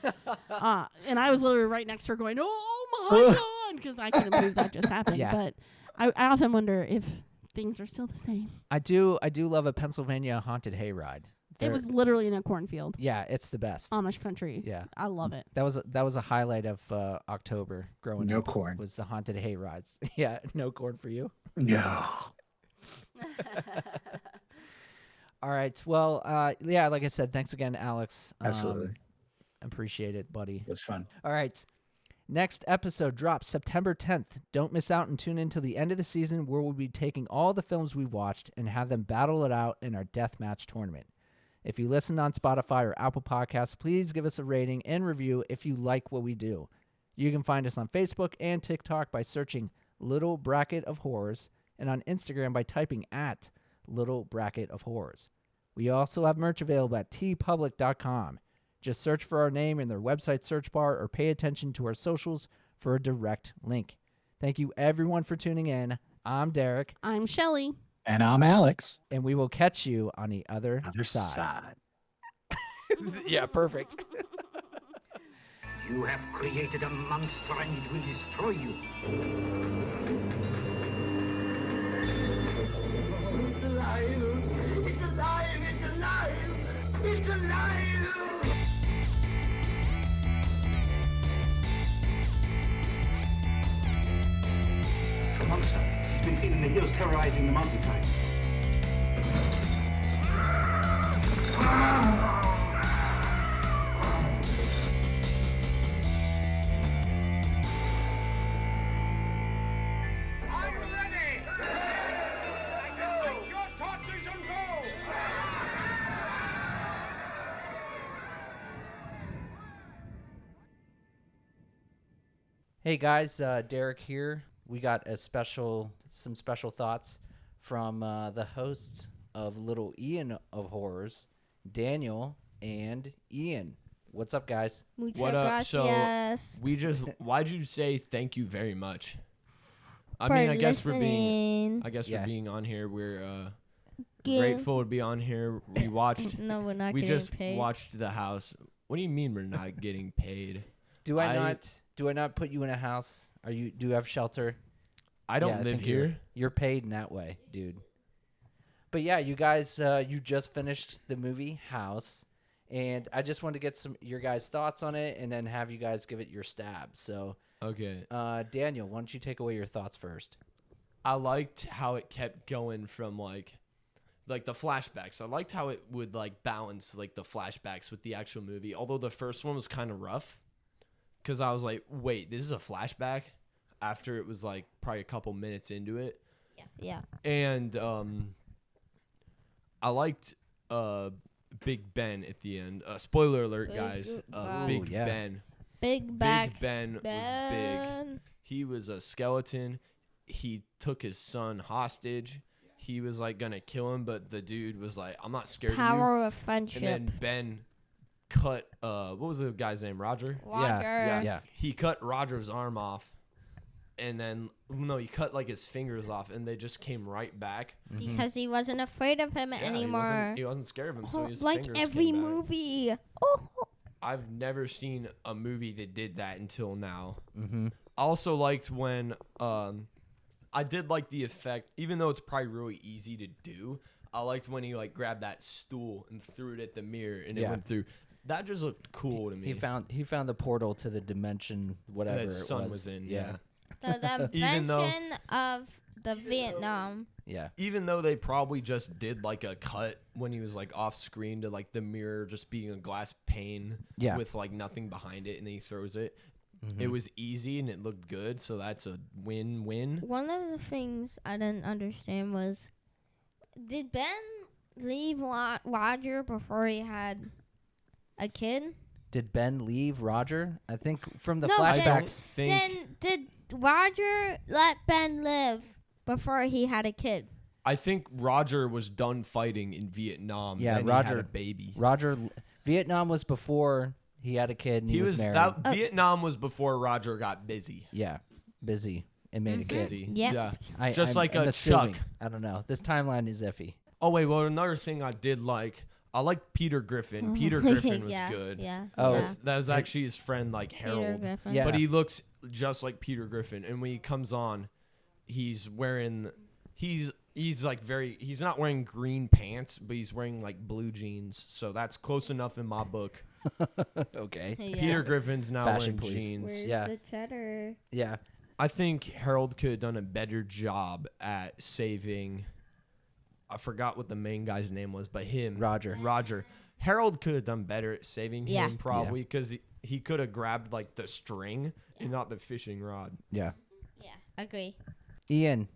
D: and I was literally right next to her going, "Oh my god," because I couldn't believe that just happened.
C: Yeah.
D: But I often wonder if things are still the same.
C: I do love a Pennsylvania haunted hayride.
D: It was literally in a cornfield,
C: Yeah, it's the best.
D: Amish country.
C: Yeah.
D: I love it.
C: That was a highlight of October growing
A: No
C: up.
A: corn.
C: Was the haunted hay rides. Yeah, no corn for you.
A: No.
C: All right. Well, yeah, like I said, thanks again, Alex.
A: Absolutely.
C: Appreciate it, buddy.
A: It was fun.
C: All right. Next episode drops September 10th. Don't miss out and tune in till the end of the season where we'll be taking all the films we've watched and have them battle it out in our deathmatch tournament. If you listen on Spotify or Apple Podcasts, please give us a rating and review if you like what we do. You can find us on Facebook and TikTok by searching Little Bracket of Horrors and on Instagram by typing at Little Bracket of Horrors. We also have merch available at tpublic.com. Just search for our name in their website search bar or pay attention to our socials for a direct link. Thank you everyone for tuning in. I'm Derek,
D: I'm Shelly.
A: And I'm Alex.
C: and we will catch you on the other side. Yeah, perfect.
B: You have created a monster and it will destroy you. terrorizing the mountainside.
E: I'm ready! Take your torches and go!
C: Hey guys, Derek here. We got some special thoughts from the hosts of Little Ian of Horrors, Daniel and Ian. What's up, guys?
F: Muchas
G: What up?
F: gracias
G: Why'd you say thank you very much? I
F: for
G: mean, I guess for
C: Yeah.
G: being on here, we're
F: Give-
G: grateful to be on here. We watched,
F: No, we're not
G: we
F: getting
G: just
F: paid.
G: watched the house. What do you mean we're not getting paid?
C: Do I not put you in a house? Do you have shelter?
G: I don't
C: Yeah,
G: live
C: think you're-
G: here.
C: You're paid in that way, dude. But yeah, you guys, you just finished the movie House, and I just wanted to get your guys' thoughts on it, and then have you guys give it your stab. So,
G: Okay.
C: Daniel, why don't you take away your thoughts first?
G: I liked how it kept going from like the flashbacks. I liked how it would like balance like the flashbacks with the actual movie. Although the first one was kind of rough, because I was like, wait, this is a flashback after it was like probably a couple minutes into it.
F: Yeah.
G: And I liked Big Ben at the end. Spoiler alert,
F: Big
G: guys.
F: Ben.
G: Big
C: Ooh, yeah.
G: Ben.
F: Big back.
G: Big Ben was big. He was a skeleton. He took his son hostage. He was like gonna kill him, but the dude was like, "I'm not scared of
F: Power of
G: you."
F: friendship.
G: And then Ben cut. What was the guy's name? Roger.
F: Roger.
C: Yeah.
G: He cut Roger's arm off, and then he cut like his fingers off, and they just came right back.
F: Because he wasn't afraid of him
G: Yeah,
F: anymore.
G: He wasn't scared of him, so his
F: Like
G: fingers
F: every
G: came back.
F: movie. Oh.
G: I've never seen a movie that did that until now.
C: Mm-hmm.
G: I also liked when I did like the effect, even though it's probably really easy to do. I liked when he like grabbed that stool and threw it at the mirror and it
C: Yeah.
G: went through. That just looked cool to me.
C: He found the portal to the dimension, whatever
G: that
C: it
G: sun was in. Yeah.
F: The
G: Even though-
F: invention of the Vietnam.
C: Yeah.
G: Even though they probably just did like a cut when he was like off screen to like the mirror just being a glass pane
C: Yeah.
G: with like nothing behind it, and then he throws it.
C: Mhm.
G: It was easy and it looked good, so that's a win-win.
F: One of the things I didn't understand was, did Ben leave Roger before he had a kid?
C: Did Ben leave Roger? I think from the
F: No, Ben-
G: I don't
C: flashbacks.
G: think.
F: Then did Roger let Ben live before he had a kid?
G: I think Roger was done fighting in Vietnam.
C: Yeah,
G: then he had
C: Roger-
G: a baby.
C: Vietnam was before he had a kid and he was married.
G: Vietnam was before Roger got busy.
C: Yeah, busy and made a kid.
G: Busy.
F: Yep.
G: Yeah. Just like
C: I'm
G: a
C: assuming.
G: Chuck.
C: I don't know. This timeline is iffy.
G: Oh wait, well another thing I did like. I liked Peter Griffin. Peter Griffin was
F: yeah,
G: good.
F: Yeah.
C: Oh,
F: yeah.
G: That was actually his friend like
F: Peter
G: Harold.
F: Griffin.
C: Yeah.
G: But he looks just like Peter Griffin, and when he comes on, he's wearing he's like he's not wearing green pants, but he's wearing like blue jeans. So that's close enough in my book.
C: Okay.
F: Yeah.
G: Peter Griffin's now
C: Fashion
G: wearing
C: police.
G: jeans.
F: Where's
C: Yeah.
F: the cheddar?
C: Yeah.
G: I think Harold could have done a better job at saving. I forgot what the main guy's name was, but him.
C: Roger.
G: Harold could have done better at saving
F: Yeah.
G: him probably because he could have grabbed like the string and not the fishing rod.
C: Yeah.
F: Yeah, agree.
C: Ian,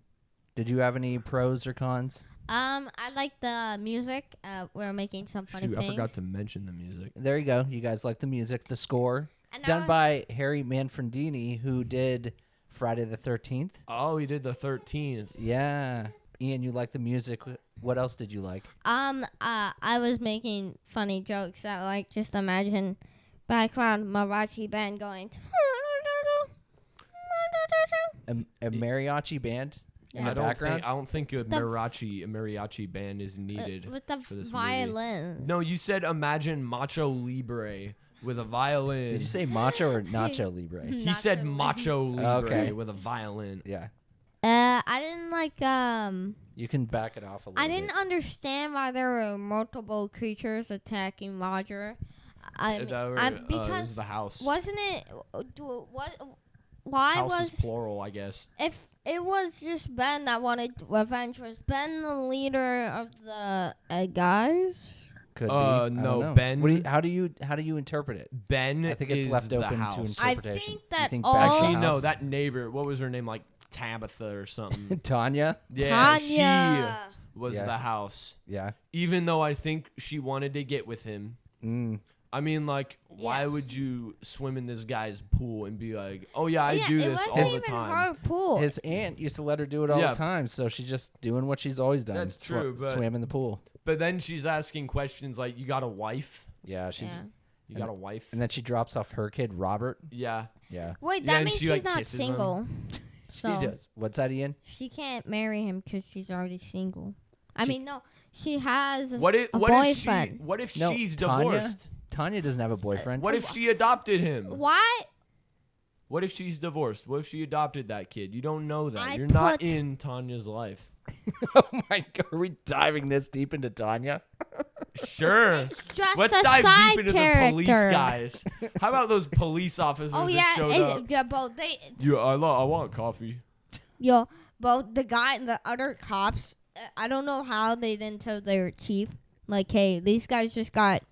C: did you have any pros or cons?
F: I like the music. We're making some funny
G: Shoot,
F: things.
G: I forgot to mention the music.
C: There you go. You guys like the music, the score,
F: And I
C: done
F: was-
C: by Harry Manfredini, who did Friday the 13th.
G: Oh, he did the 13th.
C: Yeah. Ian, you like the music. What else did you like?
F: I was making funny jokes that like just imagine background mariachi band going.
C: A mariachi band in the
G: I
C: background?
G: don't think a
F: The f-
G: mariachi band is needed.
F: with the
G: for this movie.
F: violin.
G: No, you said imagine Macho Libre with a violin.
C: Did you say macho or nacho libre?
G: He said
F: Nacho
G: Macho Libre
C: Okay.
G: with a violin.
C: Yeah.
F: I didn't like
C: You can back it off a little
F: I didn't
C: bit.
F: understand why there were multiple creatures attacking Roger.
G: That were, it was
F: Because
G: the house.
F: wasn't it? What? Why
G: House
F: was
G: is plural, I guess.
F: if It was just Ben that wanted revenge. Was Ben the leader of the guys?
C: Could be. I
G: no,
C: don't know.
G: Ben-
C: How do you interpret it?
G: Ben
C: I think it's
G: is
C: left
G: the
C: open to
G: house.
F: I
C: interpretation.
F: think
C: You
F: that
C: think
F: all-
C: Ben's the
G: Actually, no,
C: house?
G: that neighbor. What was her name? Like Tabitha or something.
C: Tanya.
G: Yeah,
F: Tanya.
G: she was
C: Yeah.
G: the house.
C: Yeah.
G: Even though I think she wanted to get with him. I mean, like, why
F: Yeah.
G: would you swim in this guy's pool and be like, "Oh yeah, I do
F: it
G: this
F: wasn't
G: all the
F: even
G: time."
F: her pool.
C: His aunt used to let her do it all
G: Yeah.
C: the time, so she's just doing what she's always done.
G: That's true, but-
C: swam in the pool.
G: But then she's asking questions like, "You got a wife?
C: Yeah, she's.
F: Yeah.
G: You got a wife?"
C: And then she drops off her kid, Robert.
G: Yeah.
C: Yeah.
F: Wait,
G: Yeah,
F: that
G: and
F: means
G: she,
F: she's
G: like,
F: not
G: kisses him.
F: single. So
C: She does. What's that, Ian?
F: she can't marry him because she's already single. I mean, no, she has
G: What if
F: a
G: what
F: boyfriend.
G: if
C: No,
G: she's
C: Tanya?
G: divorced?
C: Tanya doesn't have a boyfriend.
G: What if she adopted him?
F: What?
G: What if she's divorced? What if she adopted that kid? You don't know that.
F: I
G: You're not
F: put-
G: in Tanya's life.
C: Oh my god, are we diving this deep into Tanya?
G: Sure.
F: Just
G: Let's
F: a
G: dive
F: side
G: deep into
F: character.
G: the police guys. How about those police officers
F: Oh
G: that
F: yeah,
G: showed
F: and,
G: up?
F: yeah, both they,
G: Yeah, I want coffee.
F: yo, both the guy and the other cops. I don't know how they didn't tell their chief, like, hey, these guys just got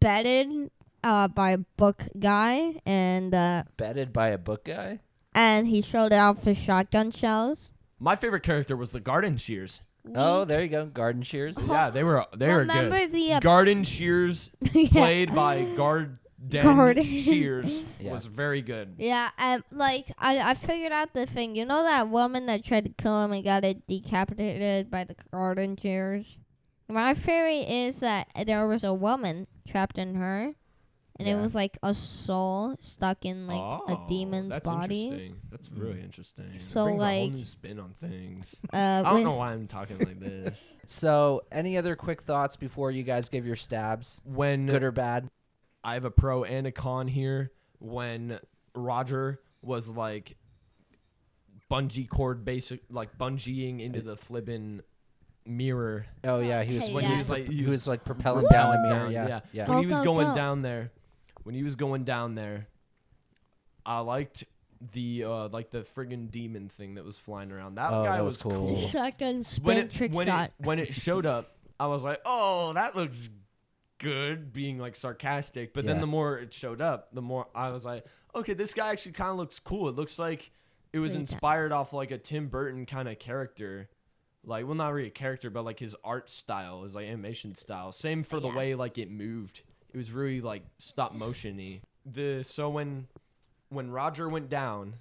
F: bedded by a book guy, and
C: Bedded by a book guy?
F: he showed off his shotgun shells.
G: My favorite character was the garden shears.
C: Oh, there you go. Garden shears.
G: Yeah, they were
F: Remember
G: good.
F: the
G: Garden shears
F: yeah.
G: played by Garden Shears
C: Yeah.
G: was very good.
F: Yeah, and like I figured out the thing. You know that woman that tried to kill him and got it decapitated by the garden shears? My theory is that there was a woman trapped in her, and it
C: Yeah.
F: was like a soul stuck in like a demon's
G: that's
F: body.
G: Interesting. That's really interesting.
F: So,
G: it brings a whole
F: like,
G: new spin on things. I don't know why I'm talking like this.
C: So, any other quick thoughts before you guys give your stabs?
G: When
C: Good or bad?
G: I have a pro and a con here. When Roger was like bungee cord like bungeeing into the flippin' mirror.
C: Oh yeah, he was
F: Okay,
C: when
F: yeah.
C: he was like propelling down the mirror.
G: down,
C: Yeah, yeah.
G: When he was
F: Go,
G: going
F: go.
G: down there, I liked the like the friggin' demon thing that was flying around. That
C: Oh,
G: guy
C: that was cool.
F: Shotgun
G: When
F: spin trick shot.
G: when it showed up, I was like, "Oh, that looks good," being like sarcastic. But then
C: Yeah.
G: the more it showed up, the more I was like, "Okay, this guy actually kind of looks cool. It looks like it was
F: Really
G: inspired off like a Tim Burton kind of character." Like, well, not really a character, but like his art style, his like animation style. Same for the
F: Yeah.
G: way like it moved. It was really like stop motion-y. So when Roger went down,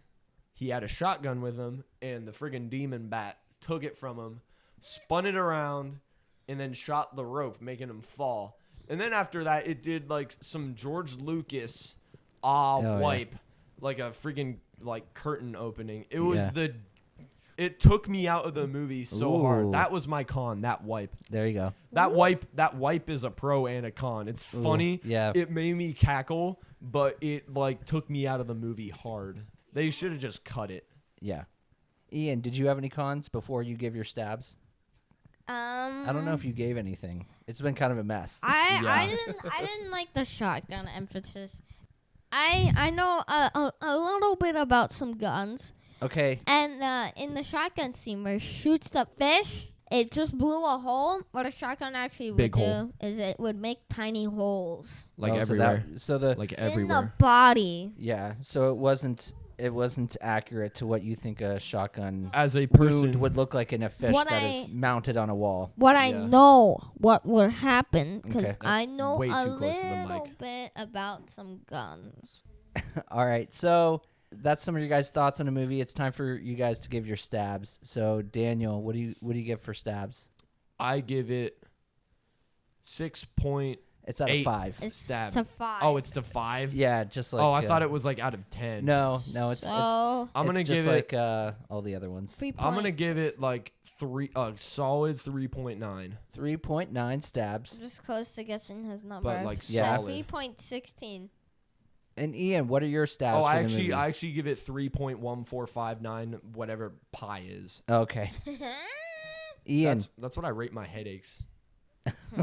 G: he had a shotgun with him, and the friggin' demon bat took it from him, spun it around, and then shot the rope, making him fall. And then after that, it did like some George Lucas
C: yeah.
G: wipe, like a friggin' like curtain opening. It was
C: Yeah.
G: It took me out of the movie so
C: Ooh.
G: hard. That was my con. That wipe.
C: There you go.
G: That wipe is a pro and a con. It's
C: Ooh,
G: funny.
C: yeah.
G: It made me cackle, but it like took me out of the movie hard. They should have just cut it.
C: Yeah. Ian, did you have any cons before you give your stabs? I don't know if you gave anything. It's been kind of a mess.
F: I
G: Yeah.
F: didn't like the shotgun emphasis. I know a little bit about some guns,
C: Okay.
F: and in the shotgun scene where it shoots the fish, it just blew a hole. What a shotgun actually would
G: Big
F: do
G: hole.
F: is it would make tiny holes
G: Like
C: Oh,
G: everywhere.
C: So the
G: like
F: in
G: everywhere.
F: the body.
C: yeah. So it wasn't accurate to what you think a shotgun
G: As a
C: wound
G: person,
C: would look like in a fish
F: What
C: that is
F: I-
C: mounted on a wall.
F: What I
G: Yeah.
F: know, what would happen, because
C: Okay.
F: I know
G: way
F: a
G: too close to the
F: little
G: mic.
F: bit about some guns.
C: All right. So that's some of your guys' thoughts on the movie. It's time for you guys to give your stabs. So Daniel, what do you give for stabs?
G: I give it 6.8.
C: It's out of 5.
F: It's
G: Stab.
F: to 5.
G: Oh, it's to 5.
C: Yeah, just like.
G: I thought it was like out of 10.
C: No, it's
F: so
G: I'm gonna
C: it's just
G: give
C: like
G: it.
C: all the other ones.
F: 3
G: I'm gonna
F: points.
G: give it like solid 3.9.
C: 3.9 stabs.
F: Just close to guessing his number.
G: But like
C: Yeah.
G: solid.
F: 3.16.
C: And Ian, what are your stabs?
G: Oh,
C: for
G: I
C: the movie?
G: actually give it 3.1459, whatever pi is.
C: Okay, Ian.
G: That's what I rate my headaches.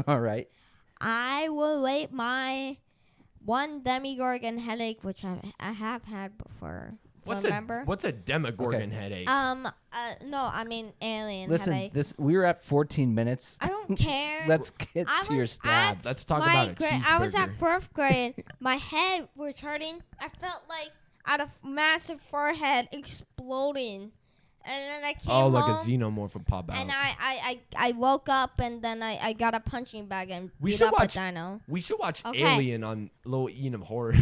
C: All right.
F: I will rate my one Demigorgon headache, which I have had before, Remember?
G: What's a Demogorgon headache?
F: No, I mean alien
C: Listen,
F: headache.
C: we were at 14 minutes.
F: I don't care.
C: Let's get
F: I
C: to your
F: was
C: stabs.
G: Let's talk
F: my
G: about a cheeseburger.
F: I was at 4th grade. My head was hurting. I felt like I had a massive forehead exploding. And then I came home.
G: Like a xenomorph would pop out.
F: And I woke up and then I got a punching bag and
G: We
F: beat
G: should
F: up
G: watch-
F: a dino.
G: We should watch
F: Okay.
G: Alien on Little Ian of Horror.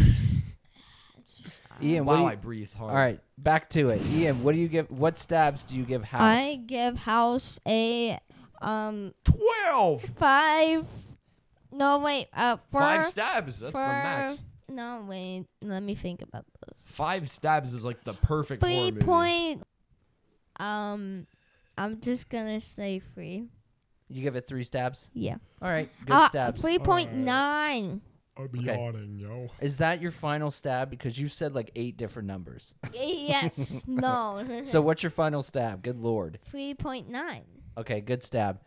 C: Ian,
G: Wow, I breathe hard.
C: all right, back to it. Ian, what do you give? What stabs do you give House?
F: I give House a
G: 12.
F: 5. No wait,
G: 5 stabs. That's the max.
F: No wait, let me think about this.
G: 5 stabs is like the perfect horror
F: 3
G: movie.
F: point. I'm just gonna say 3.
C: You give it 3 stabs.
F: Yeah.
C: All right, good stabs.
F: 3.9.
G: I'm
C: Okay.
G: yawning, yo.
C: Is that your final stab? Because you said like 8 different numbers.
F: Yes. No.
C: So what's your final stab? Good lord.
F: 3.9.
C: Okay, good stab.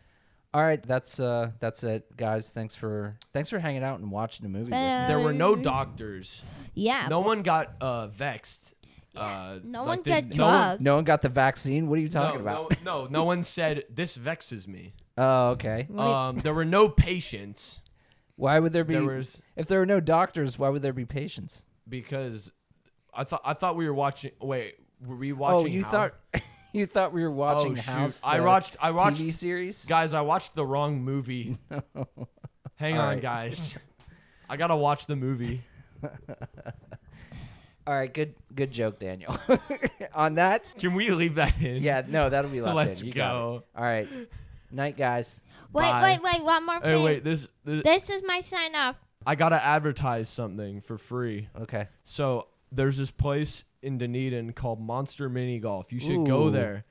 C: All right, that's it, guys. Thanks for hanging out and watching the movie. with me.
G: There were no doctors.
F: Yeah.
G: No one got vexed.
F: No
G: like
F: one
G: this-
F: got
G: no one-
F: drugged.
C: No one got the vaccine. What are you talking about?
G: No one said this vexes me.
C: Oh, okay.
G: There were no patients
C: Why would there be?
G: There was-
C: if there were no doctors, why would there be patients?
G: because I thought we were watching. Wait, were we watching?
C: Oh, you
G: House?
C: thought you thought we were watching
G: Oh, shoot.
C: House?
G: I
C: the
G: watched
C: TV series.
G: Guys, I watched the wrong movie. Hang
C: All
G: on,
C: right.
G: guys. I gotta watch the movie.
C: All right, good joke, Daniel. On that,
G: Can we leave that in?
C: yeah, no, that'll be left
G: Let's
C: in. You got
G: go.
C: it. All right, night, guys.
G: Bye.
F: Wait, one more
G: Hey,
F: thing.
G: wait. This
F: This is my sign up.
G: I gotta advertise something for free.
C: Okay.
G: So there's this place in Dunedin called Monster Mini Golf. You should go
C: Ooh.
G: there.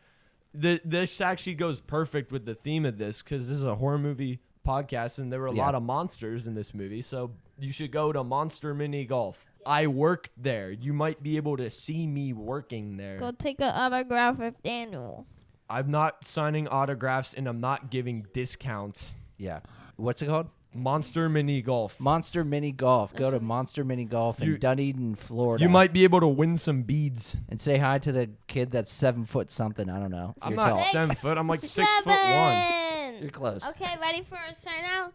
G: This actually goes perfect with the theme of this because this is a horror movie podcast and there were a
C: Yeah.
G: lot of monsters in this movie. So you should go to Monster Mini Golf. I worked there. You might be able to see me working there.
F: Go take an autograph with Daniel.
G: I'm not signing autographs and I'm not giving discounts.
C: Yeah. What's it called?
G: Monster Mini Golf.
C: Monster Mini Golf. Go to Monster Mini Golf in
G: You-
C: Dunedin, Florida.
G: You might be able to win some beads.
C: and say hi to the kid that's 7 foot something. I don't know.
G: I'm
C: You're
G: not
C: tall.
G: 7 foot. I'm like 6'1".
C: You're close.
F: Okay, ready for a sign out?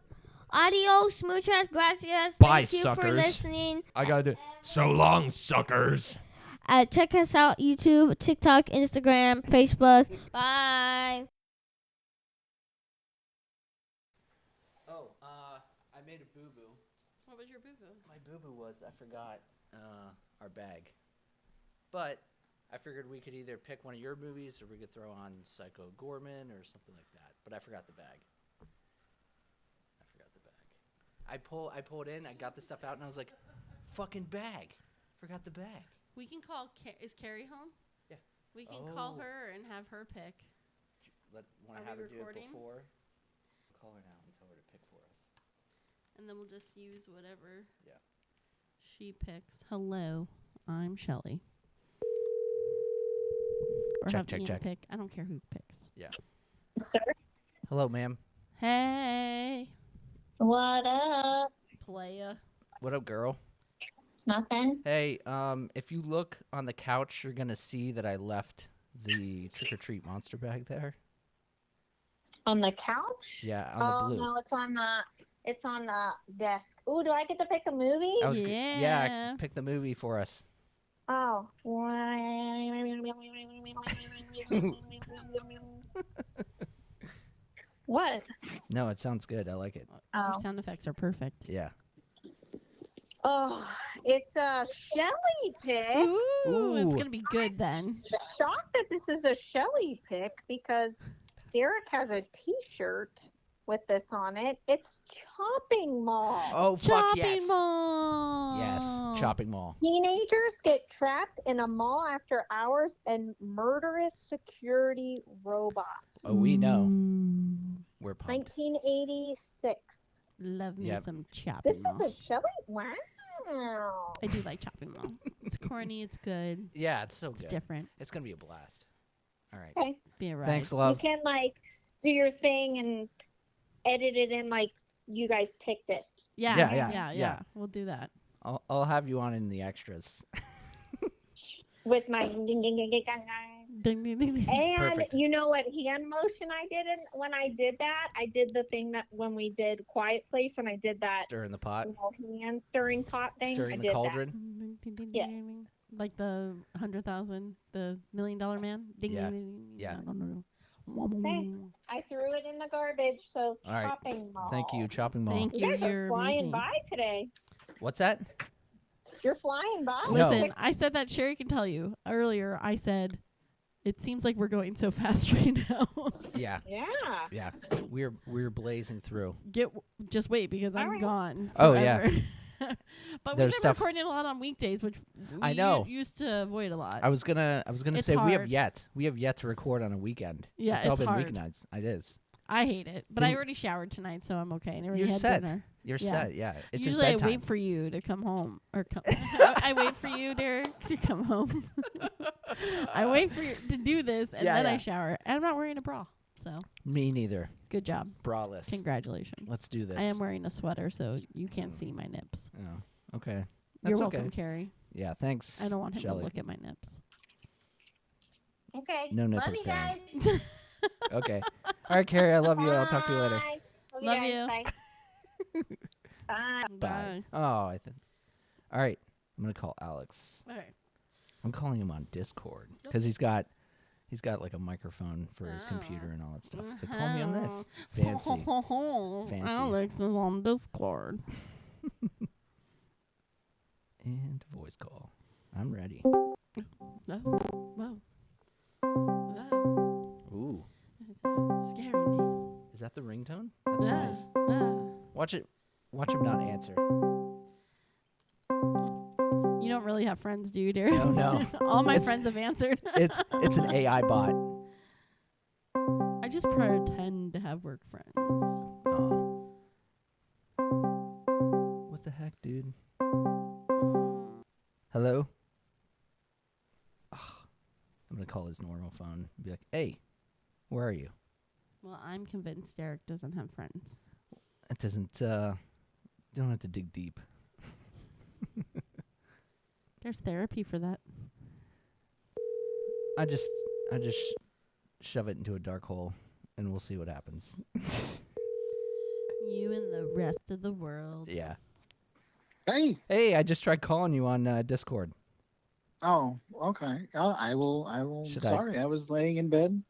F: Adios, muchas gracias.
G: Bye,
F: Thank you for
G: suckers.
F: listening.
G: I gotta do. So long, suckers.
F: Check us out YouTube, TikTok, Instagram, Facebook. Bye.
C: Oh, I made a boo boo.
D: What was your boo-boo?
C: My boo boo was I forgot our bag, but I figured we could either pick one of your movies or we could throw on Psycho Gorman or something like that. But I forgot the bag. I pulled in. I got the stuff out, and I was like, "Fucking bag! Forgot the bag."
D: We can call. Is Carrie home?
C: Yeah.
D: We can call
C: Oh.
D: her and have her pick.
C: Want
D: Are
C: to
D: we
C: have her do it
D: recording?
C: before? Call her now and tell her to pick for us.
D: And then we'll just use whatever
C: Yeah.
D: she picks. Hello, I'm Shelly. Or
C: Check,
D: have
C: check,
D: Ian
C: check.
D: pick. I don't care who picks.
H: Sir,
C: Hello, ma'am.
D: Hey,
H: what up?
D: playa.
C: What up, girl?
H: Nothing.
C: Hey, if you look on the couch, you're gonna see that I left the trick or treat monster bag there.
H: On the couch?
C: Yeah, on
H: Oh
C: the blue.
H: no, it's on the desk. Ooh, do I get to pick a movie?
C: I was
D: Yeah.
C: pick the movie for us.
H: Oh. What?
C: No, it sounds good. I like it.
D: Your
H: Oh.
D: sound effects are perfect.
C: Yeah.
H: Oh, it's a Shelly pick.
D: Ooh, it's
C: Ooh.
D: gonna be good then.
H: Shocked that this is a Shelly pick because Derek has a T-shirt with this on it. It's Chopping Mall.
C: Oh fuck
D: Chopping
C: yes.
D: mall.
C: Yes, Chopping Mall.
H: Teenagers get trapped in a mall after hours and murderous security robots.
C: Oh, we know.
D: Mm,
C: We're pumped.
H: 1986.
D: love me
C: Yep.
D: some chopping
H: This
D: mall.
H: is a Shelly? Wow.
D: I do like chopping mall. It's corny. It's good.
C: Yeah, it's so
D: It's
C: good.
D: different.
C: It's gonna be a blast. All right.
H: Okay.
D: Be a ride.
C: Thanks,
H: You
C: love.
H: can do your thing and edit it in you guys picked it.
D: Yeah,
C: Yeah,
D: yeah,
C: yeah,
D: yeah,
C: yeah.
D: We'll do that.
C: I'll have you on in the extras.
H: with my ding, ding, ding, ding, ding, ding.
D: Ding, ding, ding, ding.
H: And
C: Perfect.
H: you know what hand motion I did when I did that? I did the thing that when we did Quiet Place and I did that
C: Stir in the pot.
H: hand stirring pot thing.
C: Stir
H: I
C: in the
H: did
C: cauldron.
D: Ding, ding, ding,
H: Yes.
D: ding, ding. Like the 100,000, the $1 million man. Ding,
C: Yeah.
D: ding, ding, ding.
C: Yeah.
D: No.
H: Okay. that. I threw it in the garbage, so
C: All right.
H: chopping mall.
C: Thank you, chopping mall.
D: Thank
H: You
D: you.
H: guys are
D: You're
H: flying
D: amazing.
H: by today.
C: What's that?
H: You're flying by.
C: No.
D: Listen, I said that Sherry can tell you earlier. I said, it seems like we're going so fast right now.
C: Yeah.
H: Yeah.
C: Yeah. We're blazing through.
D: Just wait because I'm
H: Alright.
D: gone.
C: Oh, yeah.
D: forever. But
C: There's
D: we've been
C: stuff-
D: recording a lot on weekdays, which
C: I
D: we
C: know.
D: used to avoid a lot.
C: I was gonna
D: It's
C: say we
D: hard.
C: have yet to record on a weekend.
D: Yeah,
C: all
D: it's
C: been
D: hard.
C: weeknights. It is.
D: I hate it, but
C: Then-
D: I already showered tonight, so I'm okay. And I already
C: You're
D: had
C: set.
D: dinner.
C: You're
D: Yeah.
C: set. Yeah. It's
D: Usually I
C: just bedtime.
D: wait for you to come home or come. I wait for you, Derek, to come home. I wait for you to do this, and
C: Yeah,
D: then
C: yeah.
D: I shower. And I'm not wearing a bra, so
C: Me neither.
D: good job.
C: Braless.
D: Congratulations.
C: Let's do this.
D: I am wearing a sweater, so you can't see my nips.
C: Oh, okay.
D: You're
C: That's
D: welcome,
C: okay.
D: Carrie.
C: Yeah. Thanks.
D: I don't want him
C: Shelley.
D: to look at my nips.
H: Okay.
C: No
H: Love
C: nipple
H: you
C: staring.
H: guys.
C: Okay. All right, Carrie. I love you. I'll talk to you later.
H: Bye.
D: Love
H: guys.
D: you.
H: Bye. Bye.
C: Bye. Oh, I think. All right. I'm gonna call Alex.
D: All right.
C: I'm calling him on Discord because he's got like a microphone for his computer and all that stuff. So call me on this. Fancy. Fancy.
D: Alex is on Discord.
C: And voice call. I'm ready.
D: Oh, whoa. Whoa.
C: Ooh.
D: It's scaring me.
C: Is that the ringtone? That's
D: Ah,
C: nice.
D: ah.
C: Watch him not answer.
D: You don't really have friends, do you, Derek?
C: No, no.
D: All my
C: It's-
D: friends have answered.
C: It's an AI bot.
D: I just pretend to have work friends.
C: Aw. What the heck, dude? Hello? Ugh. I'm gonna call his normal phone and be like, hey, where are you?
D: Well, I'm convinced Derek doesn't have friends.
C: It doesn't, you don't have to dig deep.
D: There's therapy for that.
C: I just shove it into a dark hole and we'll see what happens.
D: You and the rest of the world.
C: Yeah.
A: Hey.
C: Hey, I just tried calling you on Discord.
A: Oh, okay. I will.
C: Should I-
A: Sorry, I was laying in bed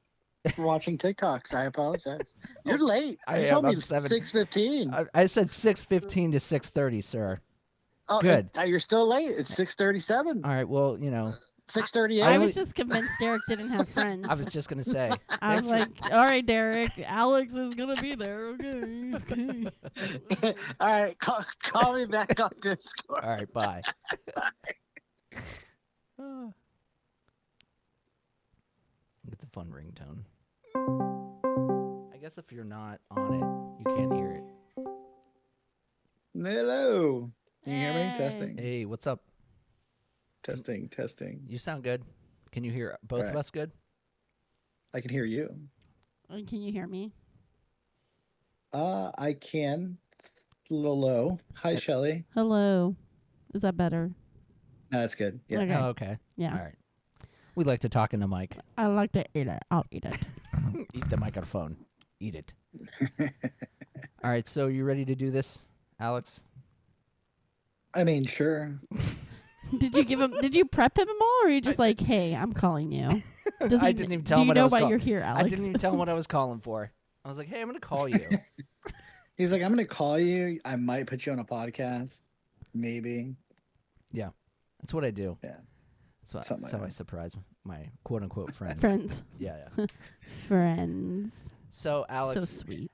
A: watching TikToks. I apologize. You're late.
C: I
A: You
C: am.
A: told me
C: I'm 7.
A: 6:15.
C: I said 6:15 to 6:30, sir.
A: Oh,
C: good.
A: You're still late. It's 6:37.
C: All right, well,
A: 6:38.
D: I
C: only-
D: was just convinced Derek didn't have friends.
C: I was just going to say.
D: I was like, all right, Derek, Alex is going to be there. Okay.
A: All right, call me back on Discord.
C: All right, bye. Ah. Get the fun ringtone. I guess if you're not on it, you can't hear it.
A: Hello. Can you hear me?
D: Hey.
A: Testing.
C: Hey, what's up?
A: Testing.
C: You sound good. Can you hear both of
A: Right.
C: us good?
A: I can hear you.
D: Can you hear me?
A: I can. It's a little low. Hi, Shelly.
D: Hello. Is that better?
A: No, that's good. Yeah.
D: Okay.
C: Oh, okay.
D: Yeah.
C: All right. We like to talk in the mic.
D: I like to eat it. I'll eat it.
C: Eat the microphone. Eat it. All right, so you ready to do this, Alex?
A: I mean, sure.
D: Did you prep him all, or are you just like, hey, I'm calling you? Does
C: I
D: he
C: didn't even
D: do
C: tell him
D: you
C: what I
D: know
C: was
D: why
C: call-
D: you're here, Alex?
C: I didn't even tell him what I was calling for. I was like, hey, I'm going to call you.
A: He's like, I'm gonna call you. I might put you on a podcast. Maybe.
C: That's what I do.
A: Yeah.
C: That's
A: Something like
C: how I
A: that.
C: surprise my quote-unquote friends.
D: Friends.
C: Yeah.
D: Friends.
C: So, Alex,
D: So sweet.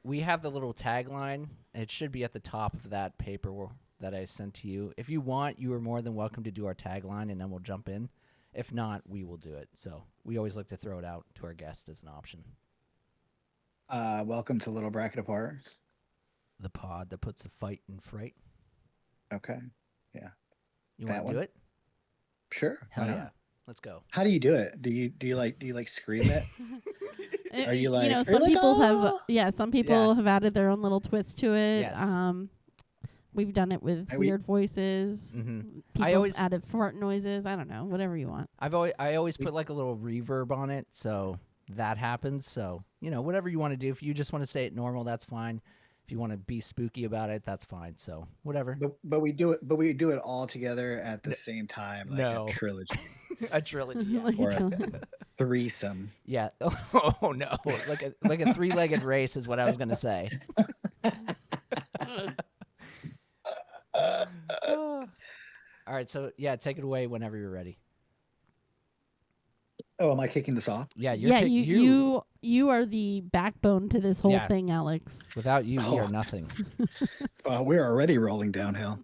C: we have the little tagline. It should be at the top of that paper that I sent to you. If you want, you are more than welcome to do our tagline, and then we'll jump in. If not, we will do it. So we always like to throw it out to our guest as an option.
A: Welcome to Little Bracket of Horrors.
C: The pod that puts a fight in fright.
A: Okay.
C: You
A: That
C: want to do
A: one?
C: it?
A: Sure.
C: Hell
A: why
C: yeah.
A: not?
C: Let's go.
A: How do you do it? Do you like scream it? Are you like?
D: you know,
A: are
D: some
A: you like,
D: people have
A: "Oh!"
D: some people have added their own little twist to it.
C: Yes.
D: We've done it with
A: I-
D: weird voices.
C: Mm-hmm.
D: People
C: always-
D: added fart noises. I don't know, whatever you want.
C: I always put like a little reverb on it, so that happens. So whatever you want to do. If you just want to say it normal, that's fine. If you want to be spooky about it, that's fine. So whatever.
A: But we do it all together at the same time, like
C: No.
A: a trilogy
C: A trilogy. Yeah.
D: Like
A: or
D: a
A: a threesome.
C: Yeah. Oh no. Like a three-legged race is what I was gonna say. All right. So yeah, take it away whenever you're ready.
A: Oh, am I kicking this off?
C: Yeah. You're
D: yeah,
C: you.
D: you are the backbone to this whole
C: Yeah.
D: thing, Alex.
C: Without you, we
A: Oh.
C: are nothing.
A: We're already rolling downhill.